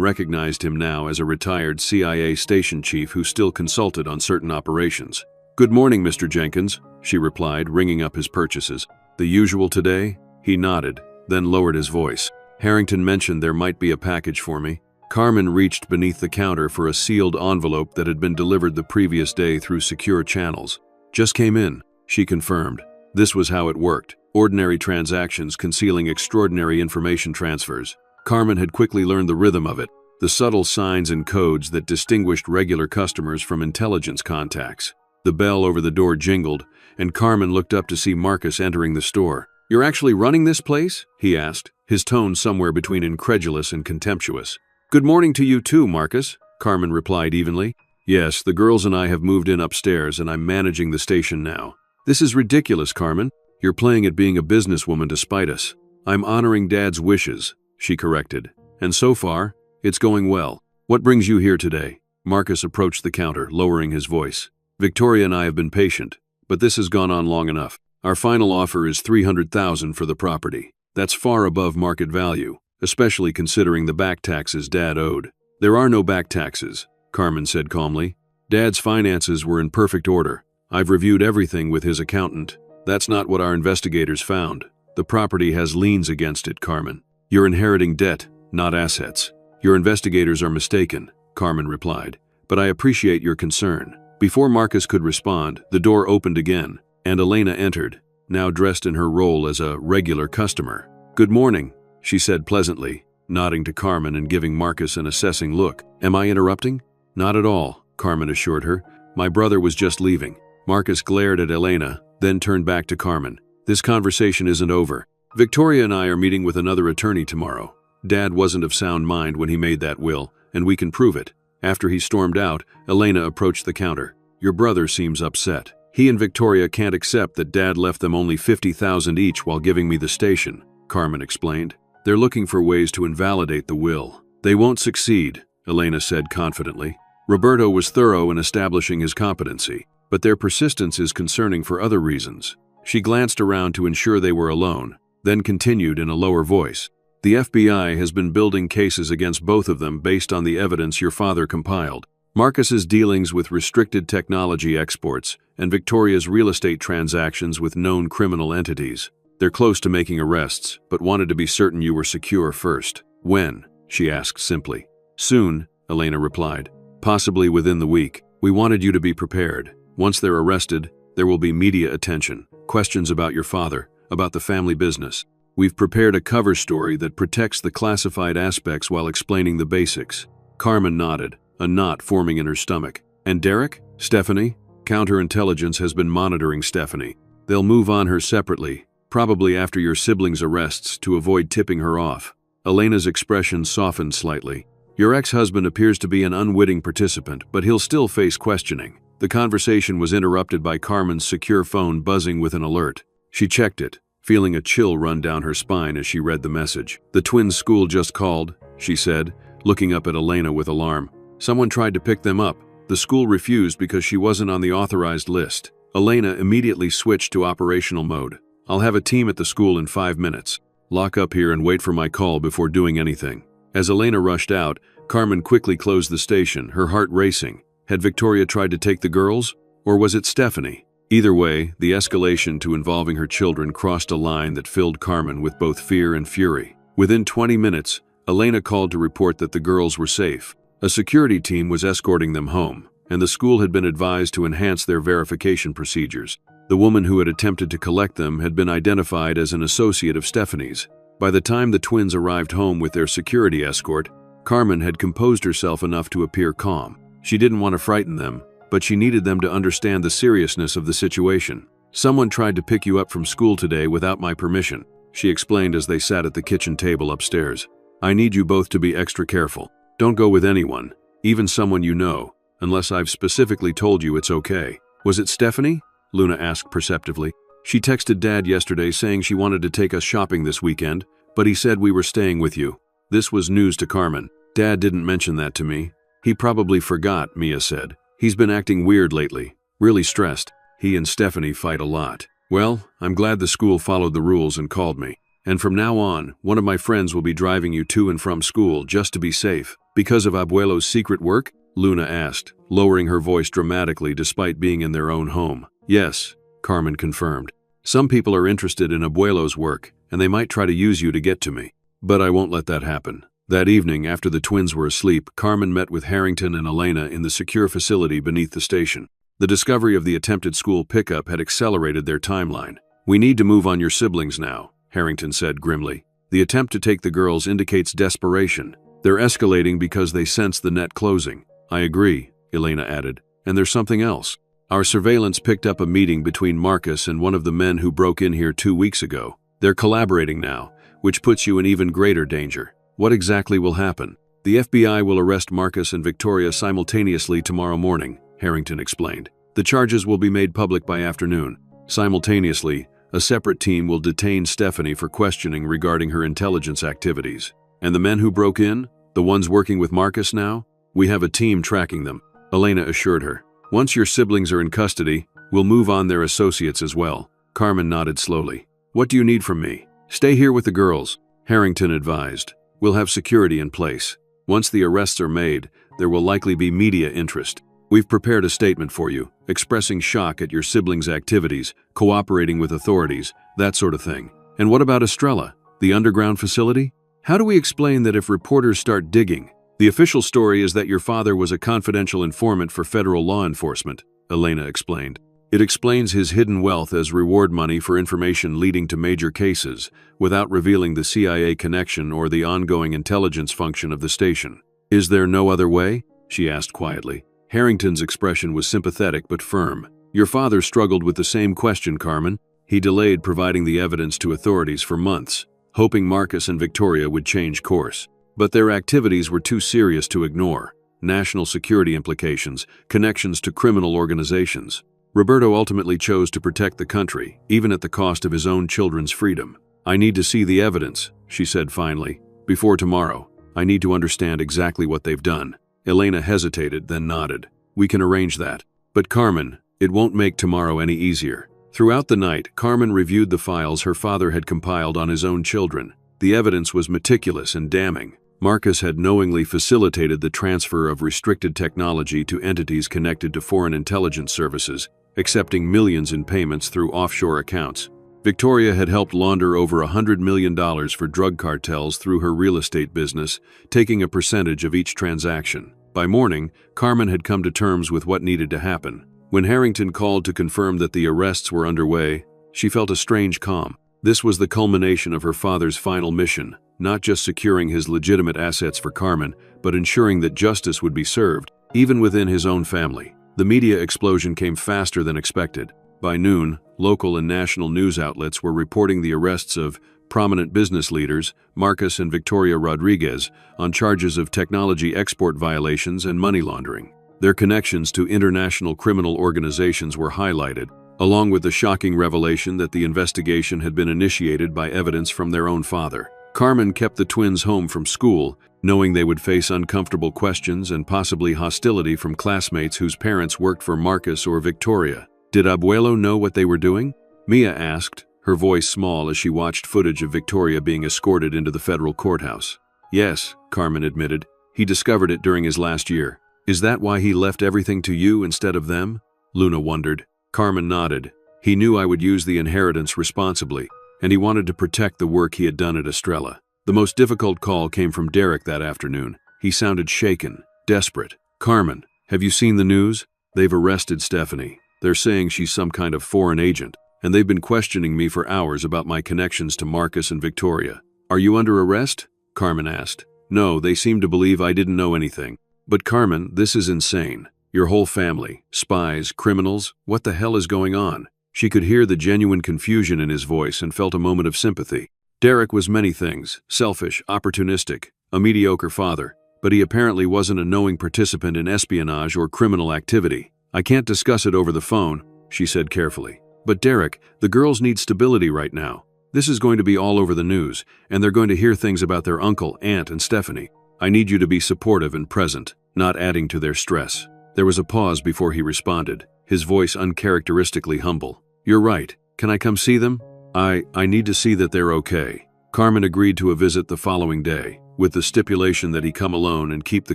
recognized him now as a retired CIA station chief who still consulted on certain operations. "Good morning, Mr. Jenkins," she replied, ringing up his purchases. "The usual today?" He nodded, then lowered his voice. "Harrington mentioned there might be a package for me." Carmen reached beneath the counter for a sealed envelope that had been delivered the previous day through secure channels. "Just came in," she confirmed. This was how it worked. Ordinary transactions concealing extraordinary information transfers. Carmen had quickly learned the rhythm of it. the subtle signs and codes that distinguished regular customers from intelligence contacts. The bell over the door jingled, and Carmen looked up to see Marcus entering the store. "You're actually running this place?" he asked, his tone somewhere between incredulous and contemptuous. "Good morning to you too, Marcus," Carmen replied evenly. "Yes, the girls and I have moved in upstairs and I'm managing the station now." "This is ridiculous, Carmen. You're playing at being a businesswoman to spite us." "I'm honoring Dad's wishes," she corrected. "And so far, it's going well. What brings you here today?" Marcus approached the counter, lowering his voice. "Victoria and I have been patient, but this has gone on long enough. Our final offer is $300,000 for the property. That's far above market value, especially considering the back taxes Dad owed." "There are no back taxes," Carmen said calmly. "Dad's finances were in perfect order. I've reviewed everything with his accountant. That's not what our investigators found. The property has liens against it, Carmen. You're inheriting debt, not assets." "Your investigators are mistaken," Carmen replied, "but I appreciate your concern." Before Marcus could respond, the door opened again, and Elena entered, now dressed in her role as a regular customer. "Good morning," she said pleasantly, nodding to Carmen and giving Marcus an assessing look. "Am I interrupting?" "Not at all," Carmen assured her. "My brother was just leaving." Marcus glared at Elena, then turned back to Carmen. "This conversation isn't over. Victoria and I are meeting with another attorney tomorrow. Dad wasn't of sound mind when he made that will, and we can prove it." After he stormed out, Elena approached the counter. "Your brother seems upset. He and Victoria can't accept that Dad left them only $50,000 each while giving me the station," Carmen explained. "They're looking for ways to invalidate the will." "They won't succeed," Elena said confidently. "Roberto was thorough in establishing his competency, but their persistence is concerning for other reasons." She glanced around to ensure they were alone, then continued in a lower voice. "The FBI has been building cases against both of them based on the evidence your father compiled. Marcus's dealings with restricted technology exports and Victoria's real estate transactions with known criminal entities. They're close to making arrests, but wanted to be certain you were secure first." "When?" she asked simply. "Soon," Elena replied. "Possibly within the week. We wanted you to be prepared. Once they're arrested, there will be media attention, questions about your father, about the family business. We've prepared a cover story that protects the classified aspects while explaining the basics." Carmen nodded, a knot forming in her stomach. "And Derek? Stephanie? Counterintelligence has been monitoring Stephanie. They'll move on her separately, probably after your siblings' arrests, to avoid tipping her off." Elena's expression softened slightly. "Your ex-husband appears to be an unwitting participant, but he'll still face questioning." The conversation was interrupted by Carmen's secure phone buzzing with an alert. She checked it, feeling a chill run down her spine as she read the message. "The twins' school just called," she said, looking up at Elena with alarm. "Someone tried to pick them up. The school refused because she wasn't on the authorized list." Elena immediately switched to operational mode. "I'll have a team at the school in 5 minutes. Lock up here and wait for my call before doing anything." As Elena rushed out, Carmen quickly closed the station, her heart racing. Had Victoria tried to take the girls? Or was it Stephanie? Either way, the escalation to involving her children crossed a line that filled Carmen with both fear and fury. Within 20 minutes, Elena called to report that the girls were safe. A security team was escorting them home, and the school had been advised to enhance their verification procedures. The woman who had attempted to collect them had been identified as an associate of Stephanie's. By the time the twins arrived home with their security escort, Carmen had composed herself enough to appear calm. She didn't want to frighten them, but she needed them to understand the seriousness of the situation. "Someone tried to pick you up from school today without my permission," she explained as they sat at the kitchen table upstairs. "I need you both to be extra careful. Don't go with anyone, even someone you know, unless I've specifically told you it's okay." "Was it Stephanie?" Luna asked perceptively. "She texted Dad yesterday saying she wanted to take us shopping this weekend, but he said we were staying with you." This was news to Carmen. "Dad didn't mention that to me. He probably forgot," Mia said. "He's been acting weird lately, really stressed. He and Stephanie fight a lot." "Well, I'm glad the school followed the rules and called me. And from now on, one of my friends will be driving you to and from school just to be safe." "Because of Abuelo's secret work?" Luna asked, lowering her voice dramatically despite being in their own home. "Yes," Carmen confirmed. "Some people are interested in Abuelo's work, and they might try to use you to get to me. But I won't let that happen." That evening, after the twins were asleep, Carmen met with Harrington and Elena in the secure facility beneath the station. The discovery of the attempted school pickup had accelerated their timeline. "We need to move on your siblings now," Harrington said grimly. "The attempt to take the girls indicates desperation. They're escalating because they sense the net closing. I agree, Elena added. And there's something else. Our surveillance picked up a meeting between Marcus and one of the men who broke in here 2 weeks ago. They're collaborating now, which puts you in even greater danger. What exactly will happen? The FBI will arrest Marcus and Victoria simultaneously tomorrow morning, Harrington explained. The charges will be made public by afternoon. Simultaneously, a separate team will detain Stephanie for questioning regarding her intelligence activities. And the men who broke in? The ones working with Marcus now? We have a team tracking them, Elena assured her. Once your siblings are in custody, we'll move on their associates as well. Carmen nodded slowly. What do you need from me? Stay here with the girls, Harrington advised. We'll have security in place. Once the arrests are made, there will likely be media interest. We've prepared a statement for you, expressing shock at your siblings' activities, cooperating with authorities, that sort of thing. And what about Estrella, the underground facility? How do we explain that if reporters start digging? The official story is that your father was a confidential informant for federal law enforcement, Elena explained. It explains his hidden wealth as reward money for information leading to major cases, without revealing the CIA connection or the ongoing intelligence function of the station. Is there no other way? She asked quietly. Harrington's expression was sympathetic but firm. Your father struggled with the same question, Carmen. He delayed providing the evidence to authorities for months, hoping Marcus and Victoria would change course. But their activities were too serious to ignore. National security implications, connections to criminal organizations. Roberto ultimately chose to protect the country, even at the cost of his own children's freedom. I need to see the evidence, she said finally. Before tomorrow, I need to understand exactly what they've done. Elena hesitated, then nodded. We can arrange that. But Carmen, it won't make tomorrow any easier. Throughout the night, Carmen reviewed the files her father had compiled on his own children. The evidence was meticulous and damning. Marcus had knowingly facilitated the transfer of restricted technology to entities connected to foreign intelligence services, accepting millions in payments through offshore accounts. Victoria had helped launder over $100 million for drug cartels through her real estate business, taking a percentage of each transaction. By morning, Carmen had come to terms with what needed to happen. When Harrington called to confirm that the arrests were underway, she felt a strange calm. This was the culmination of her father's final mission, not just securing his legitimate assets for Carmen, but ensuring that justice would be served, even within his own family. The media explosion came faster than expected. By noon, local and national news outlets were reporting the arrests of prominent business leaders, Marcus and Victoria Rodriguez, on charges of technology export violations and money laundering. Their connections to international criminal organizations were highlighted, along with the shocking revelation that the investigation had been initiated by evidence from their own father. Carmen kept the twins home from school, knowing they would face uncomfortable questions and possibly hostility from classmates whose parents worked for Marcus or Victoria. Did Abuelo know what they were doing? Mia asked, her voice small as she watched footage of Victoria being escorted into the federal courthouse. Yes, Carmen admitted. He discovered it during his last year. Is that why he left everything to you instead of them? Luna wondered. Carmen nodded. He knew I would use the inheritance responsibly, and he wanted to protect the work he had done at Estrella. The most difficult call came from Derek that afternoon. He sounded shaken, desperate. Carmen, have you seen the news? They've arrested Stephanie. They're saying she's some kind of foreign agent, and they've been questioning me for hours about my connections to Marcus and Victoria. Are you under arrest? Carmen asked. No, they seem to believe I didn't know anything. But Carmen, this is insane. Your whole family, spies, criminals, what the hell is going on? She could hear the genuine confusion in his voice and felt a moment of sympathy. Derek was many things, selfish, opportunistic, a mediocre father, but he apparently wasn't a knowing participant in espionage or criminal activity. I can't discuss it over the phone, she said carefully. But Derek, the girls need stability right now. This is going to be all over the news, and they're going to hear things about their uncle, aunt, and Stephanie. I need you to be supportive and present, not adding to their stress. There was a pause before he responded, his voice uncharacteristically humble. You're right. Can I come see them? I need to see that they're okay. Carmen agreed to a visit the following day, with the stipulation that he come alone and keep the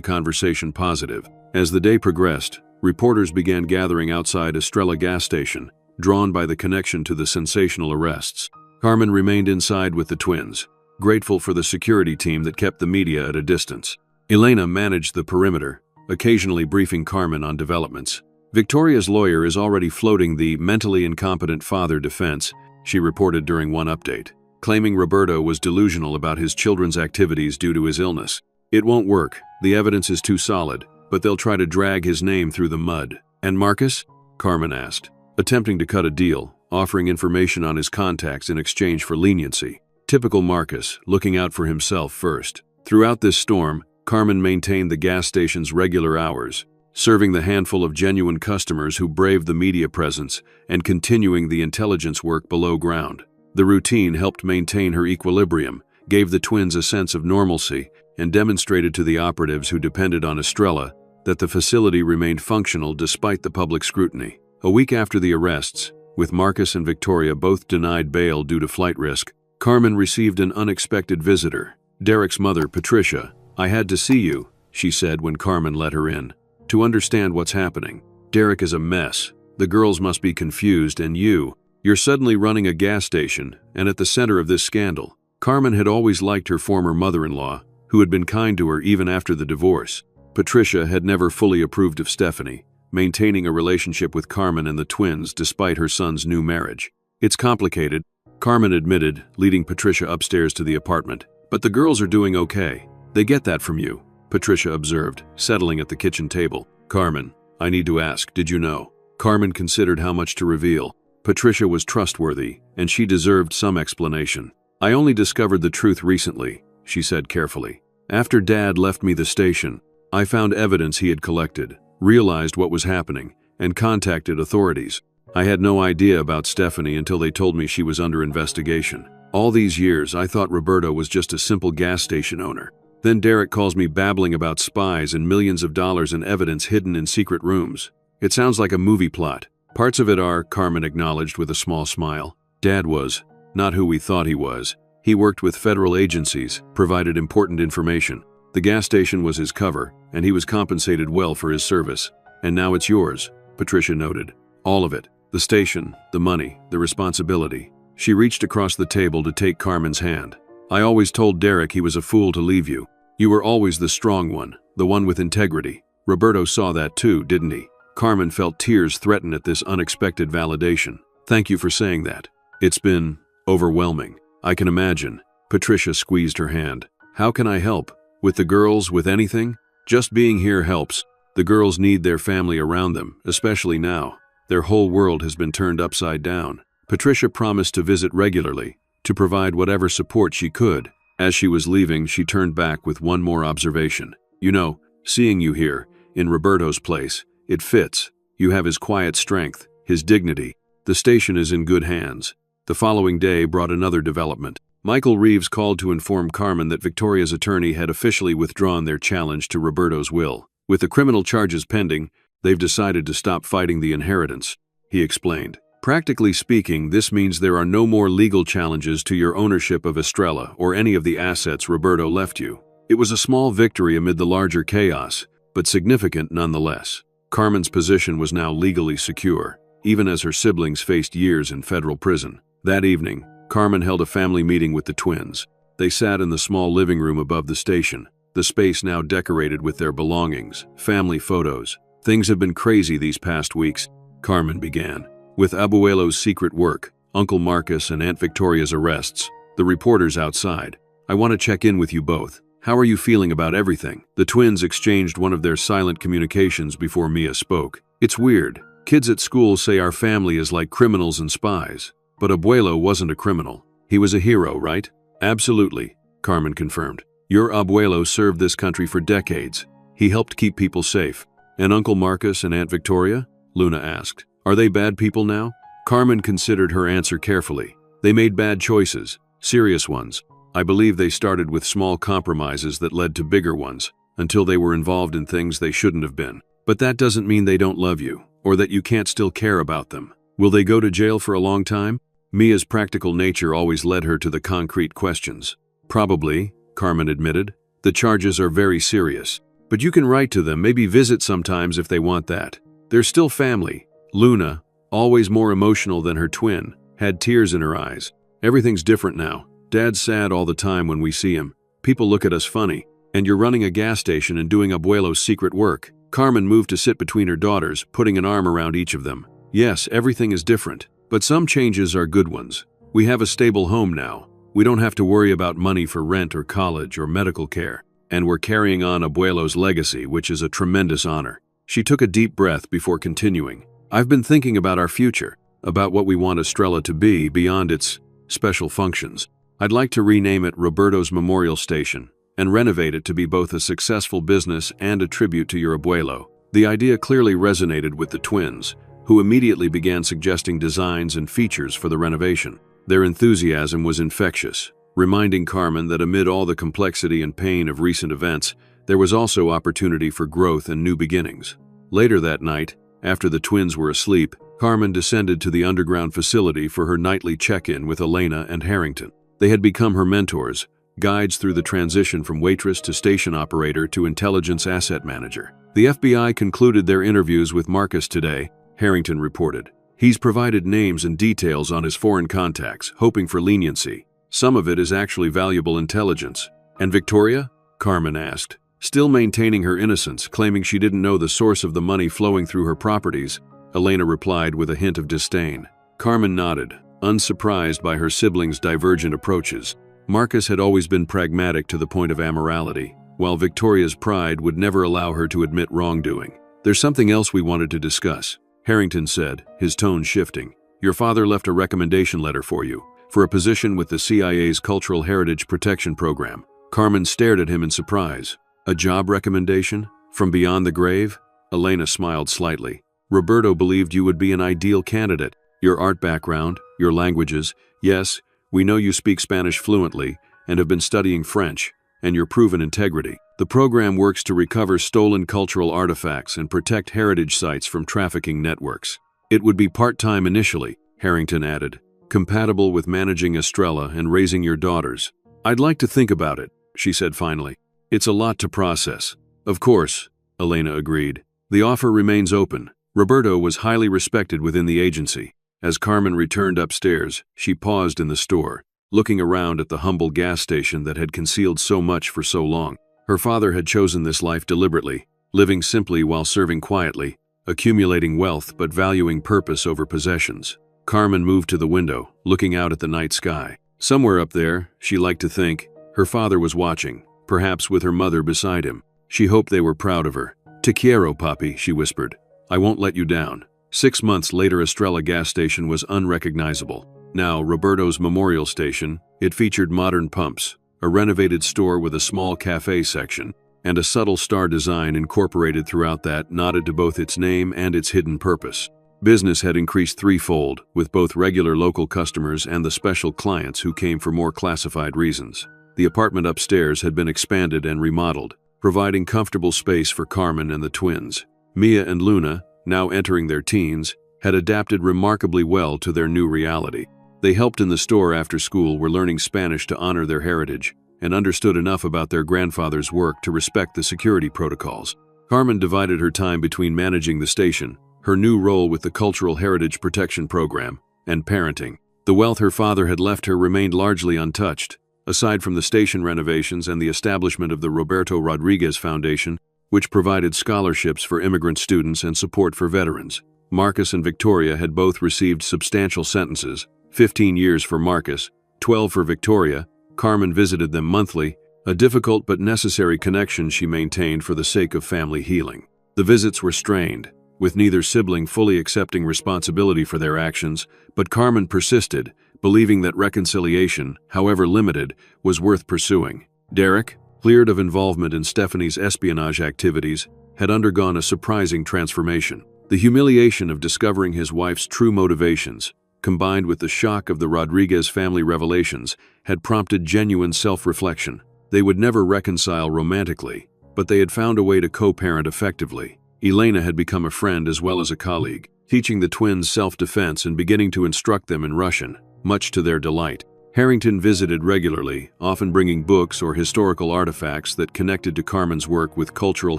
conversation positive. As the day progressed, reporters began gathering outside Estrella gas station, drawn by the connection to the sensational arrests. Carmen remained inside with the twins, grateful for the security team that kept the media at a distance. Elena managed the perimeter, occasionally briefing Carmen on developments. Victoria's lawyer is already floating the mentally incompetent father defense, she reported during one update, claiming Roberto was delusional about his children's activities due to his illness. It won't work. The evidence is too solid, but they'll try to drag his name through the mud. And Marcus? Carmen asked, attempting to cut a deal, offering information on his contacts in exchange for leniency. Typical Marcus, looking out for himself first. Throughout this storm, Carmen maintained the gas station's regular hours, serving the handful of genuine customers who braved the media presence and continuing the intelligence work below ground. The routine helped maintain her equilibrium, gave the twins a sense of normalcy, and demonstrated to the operatives who depended on Estrella that the facility remained functional despite the public scrutiny. A week after the arrests, with Marcus and Victoria both denied bail due to flight risk, Carmen received an unexpected visitor. Derek's mother, Patricia. "I had to see you," she said when Carmen let her in, "to understand what's happening. Derek is a mess. The girls must be confused, and you're suddenly running a gas station and at the center of this scandal." Carmen had always liked her former mother-in-law, who had been kind to her even after the divorce. Patricia had never fully approved of Stephanie, maintaining a relationship with Carmen and the twins despite her son's new marriage. "It's complicated," Carmen admitted, leading Patricia upstairs to the apartment. "But the girls are doing okay. They get that from you," Patricia observed, settling at the kitchen table. "Carmen, I need to ask, did you know?" Carmen considered how much to reveal. Patricia was trustworthy, and she deserved some explanation. "I only discovered the truth recently," she said carefully. "After Dad left me the station, I found evidence he had collected, realized what was happening, and contacted authorities. I had no idea about Stephanie until they told me she was under investigation. All these years, I thought Roberto was just a simple gas station owner. Then Derek calls me babbling about spies and millions of dollars in evidence hidden in secret rooms. It sounds like a movie plot. Parts of it are," Carmen acknowledged with a small smile. "Dad was not who we thought he was. He worked with federal agencies, provided important information. The gas station was his cover, and he was compensated well for his service. And now it's yours," Patricia noted. "All of it. The station, the money, the responsibility." She reached across the table to take Carmen's hand. "I always told Derek he was a fool to leave you. You were always the strong one, the one with integrity. Roberto saw that too, didn't he?" Carmen felt tears threaten at this unexpected validation. "Thank you for saying that. It's been overwhelming." "I can imagine." Patricia squeezed her hand. "How can I help? With the girls, with anything? Just being here helps. The girls need their family around them, especially now. Their whole world has been turned upside down." Patricia promised to visit regularly, to provide whatever support she could. As she was leaving, she turned back with one more observation. "You know, seeing you here, in Roberto's place, it fits. You have his quiet strength, his dignity. The station is in good hands." The following day brought another development. Michael Reeves called to inform Carmen that Victoria's attorney had officially withdrawn their challenge to Roberto's will. "With the criminal charges pending, they've decided to stop fighting the inheritance," he explained. "Practically speaking, this means there are no more legal challenges to your ownership of Estrella or any of the assets Roberto left you." It was a small victory amid the larger chaos, but significant nonetheless. Carmen's position was now legally secure, even as her siblings faced years in federal prison. That evening, Carmen held a family meeting with the twins. They sat in the small living room above the station, the space now decorated with their belongings, family photos. "Things have been crazy these past weeks," Carmen began. "With Abuelo's secret work, Uncle Marcus and Aunt Victoria's arrests, the reporters outside. I want to check in with you both. How are you feeling about everything?" The twins exchanged one of their silent communications before Mia spoke. "It's weird. Kids at school say our family is like criminals and spies. But Abuelo wasn't a criminal. He was a hero, right?" "Absolutely," Carmen confirmed. "Your Abuelo served this country for decades. He helped keep people safe." "And Uncle Marcus and Aunt Victoria?" Luna asked. "Are they bad people now?" Carmen considered her answer carefully. "They made bad choices, serious ones. I believe they started with small compromises that led to bigger ones, until they were involved in things they shouldn't have been. But that doesn't mean they don't love you, or that you can't still care about them. Will they go to jail for a long time?" Mia's practical nature always led her to the concrete questions. "Probably," Carmen admitted. "The charges are very serious. But you can write to them, maybe visit sometimes if they want that. They're still family." Luna, always more emotional than her twin, had tears in her eyes. "Everything's different now. Dad's sad all the time when we see him. People look at us funny. And you're running a gas station and doing Abuelo's secret work." Carmen moved to sit between her daughters, putting an arm around each of them. "Yes, everything is different. But some changes are good ones. We have a stable home now. We don't have to worry about money for rent or college or medical care. and we're carrying on Abuelo's legacy, which is a tremendous honor. She took a deep breath before continuing. I've been thinking about our future, about what we want Estrella to be beyond its special functions. I'd like to rename it Roberto's Memorial Station and renovate it to be both a successful business and a tribute to your abuelo. The idea clearly resonated with the twins, who immediately began suggesting designs and features for the renovation. Their enthusiasm was infectious, reminding Carmen that amid all the complexity and pain of recent events, there was also opportunity for growth and new beginnings. Later that night, after the twins were asleep, Carmen descended to the underground facility for her nightly check-in with Elena and Harrington. They had become her mentors, guides through the transition from waitress to station operator to intelligence asset manager. The FBI concluded their interviews with Marcus today, Harrington reported. He's provided names and details on his foreign contacts, hoping for leniency. Some of it is actually valuable intelligence. And Victoria? Carmen asked, still maintaining her innocence, claiming she didn't know the source of the money flowing through her properties. Elena replied with a hint of disdain. Carmen nodded, unsurprised by her siblings' divergent approaches. Marcus had always been pragmatic to the point of amorality, while Victoria's pride would never allow her to admit wrongdoing. There's something else we wanted to discuss, Harrington said, his tone shifting. Your father left a recommendation letter for you, for a position with the CIA's Cultural Heritage Protection Program. Carmen stared at him in surprise. A job recommendation? From beyond the grave? Elena smiled slightly. Roberto believed you would be an ideal candidate. Your art background, your languages, yes, we know you speak Spanish fluently and have been studying French, and your proven integrity. The program works to recover stolen cultural artifacts and protect heritage sites from trafficking networks. It would be part-time initially, Harrington added, compatible with managing Estrella and raising your daughters. I'd like to think about it, she said finally. It's a lot to process. Of course, Elena agreed. The offer remains open. Roberto was highly respected within the agency. As Carmen returned upstairs, she paused in the store, looking around at the humble gas station that had concealed so much for so long. Her father had chosen this life deliberately, living simply while serving quietly, accumulating wealth but valuing purpose over possessions. Carmen moved to the window, looking out at the night sky. Somewhere up there, she liked to think, her father was watching, perhaps with her mother beside him. She hoped they were proud of her. Te quiero, papi, she whispered. I won't let you down. 6 months later, Estrella gas station was unrecognizable. Now, Roberto's Memorial Station, it featured modern pumps, a renovated store with a small cafe section, and a subtle star design incorporated throughout that nodded to both its name and its hidden purpose. Business had increased threefold, with both regular local customers and the special clients who came for more classified reasons. The apartment upstairs had been expanded and remodeled, providing comfortable space for Carmen and the twins. Mia and Luna, now entering their teens, had adapted remarkably well to their new reality. They helped in the store after school, were learning Spanish to honor their heritage, and understood enough about their grandfather's work to respect the security protocols. Carmen divided her time between managing the station, her new role with the Cultural Heritage Protection Program, and parenting. The wealth her father had left her remained largely untouched, aside from the station renovations and the establishment of the Roberto Rodriguez Foundation, which provided scholarships for immigrant students and support for veterans. Marcus and Victoria had both received substantial sentences, 15 years for Marcus, 12 for Victoria. Carmen visited them monthly, a difficult but necessary connection she maintained for the sake of family healing. The visits were strained, with neither sibling fully accepting responsibility for their actions, but Carmen persisted, believing that reconciliation, however limited, was worth pursuing. Derek, cleared of involvement in Stephanie's espionage activities, had undergone a surprising transformation. The humiliation of discovering his wife's true motivations, combined with the shock of the Rodriguez family revelations, had prompted genuine self-reflection. They would never reconcile romantically, but they had found a way to co-parent effectively. Elena had become a friend as well as a colleague, teaching the twins self-defense and beginning to instruct them in Russian, much to their delight. Harrington visited regularly, often bringing books or historical artifacts that connected to Carmen's work with cultural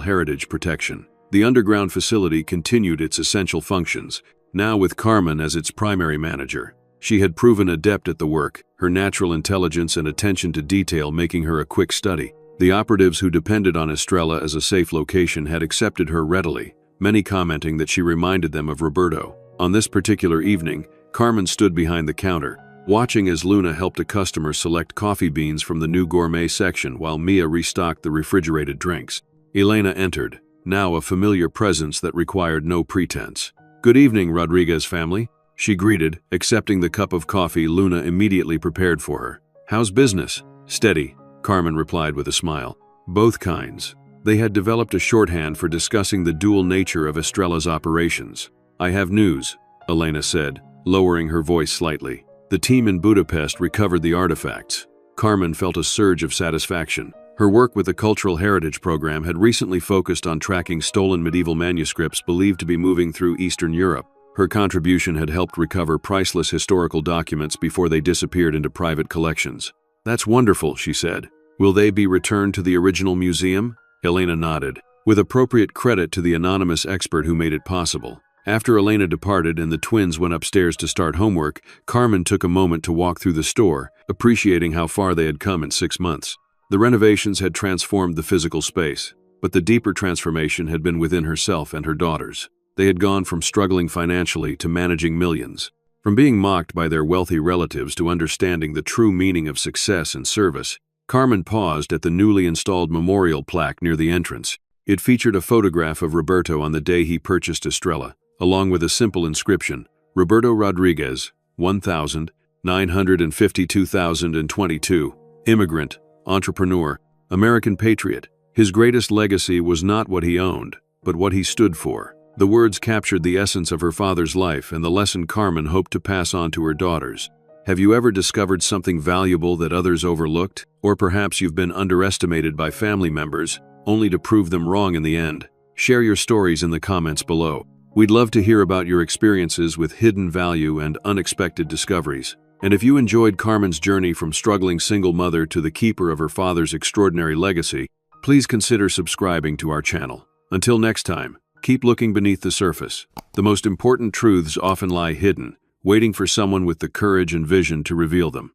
heritage protection. The underground facility continued its essential functions, now with Carmen as its primary manager. She had proven adept at the work, her natural intelligence and attention to detail making her a quick study. The operatives who depended on Estrella as a safe location had accepted her readily, many commenting that she reminded them of Roberto. On this particular evening, Carmen stood behind the counter, watching as Luna helped a customer select coffee beans from the new gourmet section while Mia restocked the refrigerated drinks. Elena entered, now a familiar presence that required no pretense. "Good evening, Rodriguez family," she greeted, accepting the cup of coffee Luna immediately prepared for her. "How's business?" "Steady," Carmen replied with a smile. Both kinds. They had developed a shorthand for discussing the dual nature of Estrella's operations. "I have news," Elena said, lowering her voice slightly. The team in Budapest recovered the artifacts. Carmen felt a surge of satisfaction. Her work with the Cultural Heritage Program had recently focused on tracking stolen medieval manuscripts believed to be moving through Eastern Europe. Her contribution had helped recover priceless historical documents before they disappeared into private collections. "That's wonderful," she said. "Will they be returned to the original museum?" Elena nodded, with appropriate credit to the anonymous expert who made it possible. After Elena departed and the twins went upstairs to start homework, Carmen took a moment to walk through the store, appreciating how far they had come in 6 months. The renovations had transformed the physical space, but the deeper transformation had been within herself and her daughters. They had gone from struggling financially to managing millions, from being mocked by their wealthy relatives to understanding the true meaning of success and service. Carmen paused at the newly installed memorial plaque near the entrance. It featured a photograph of Roberto on the day he purchased Estrella, along with a simple inscription, "Roberto Rodriguez, 1952,022, immigrant, entrepreneur, American patriot." His greatest legacy was not what he owned, but what he stood for. The words captured the essence of her father's life and the lesson Carmen hoped to pass on to her daughters. Have you ever discovered something valuable that others overlooked? Or perhaps you've been underestimated by family members, only to prove them wrong in the end? Share your stories in the comments below. We'd love to hear about your experiences with hidden value and unexpected discoveries. And if you enjoyed Carmen's journey from struggling single mother to the keeper of her father's extraordinary legacy, please consider subscribing to our channel. Until next time, keep looking beneath the surface. The most important truths often lie hidden, waiting for someone with the courage and vision to reveal them.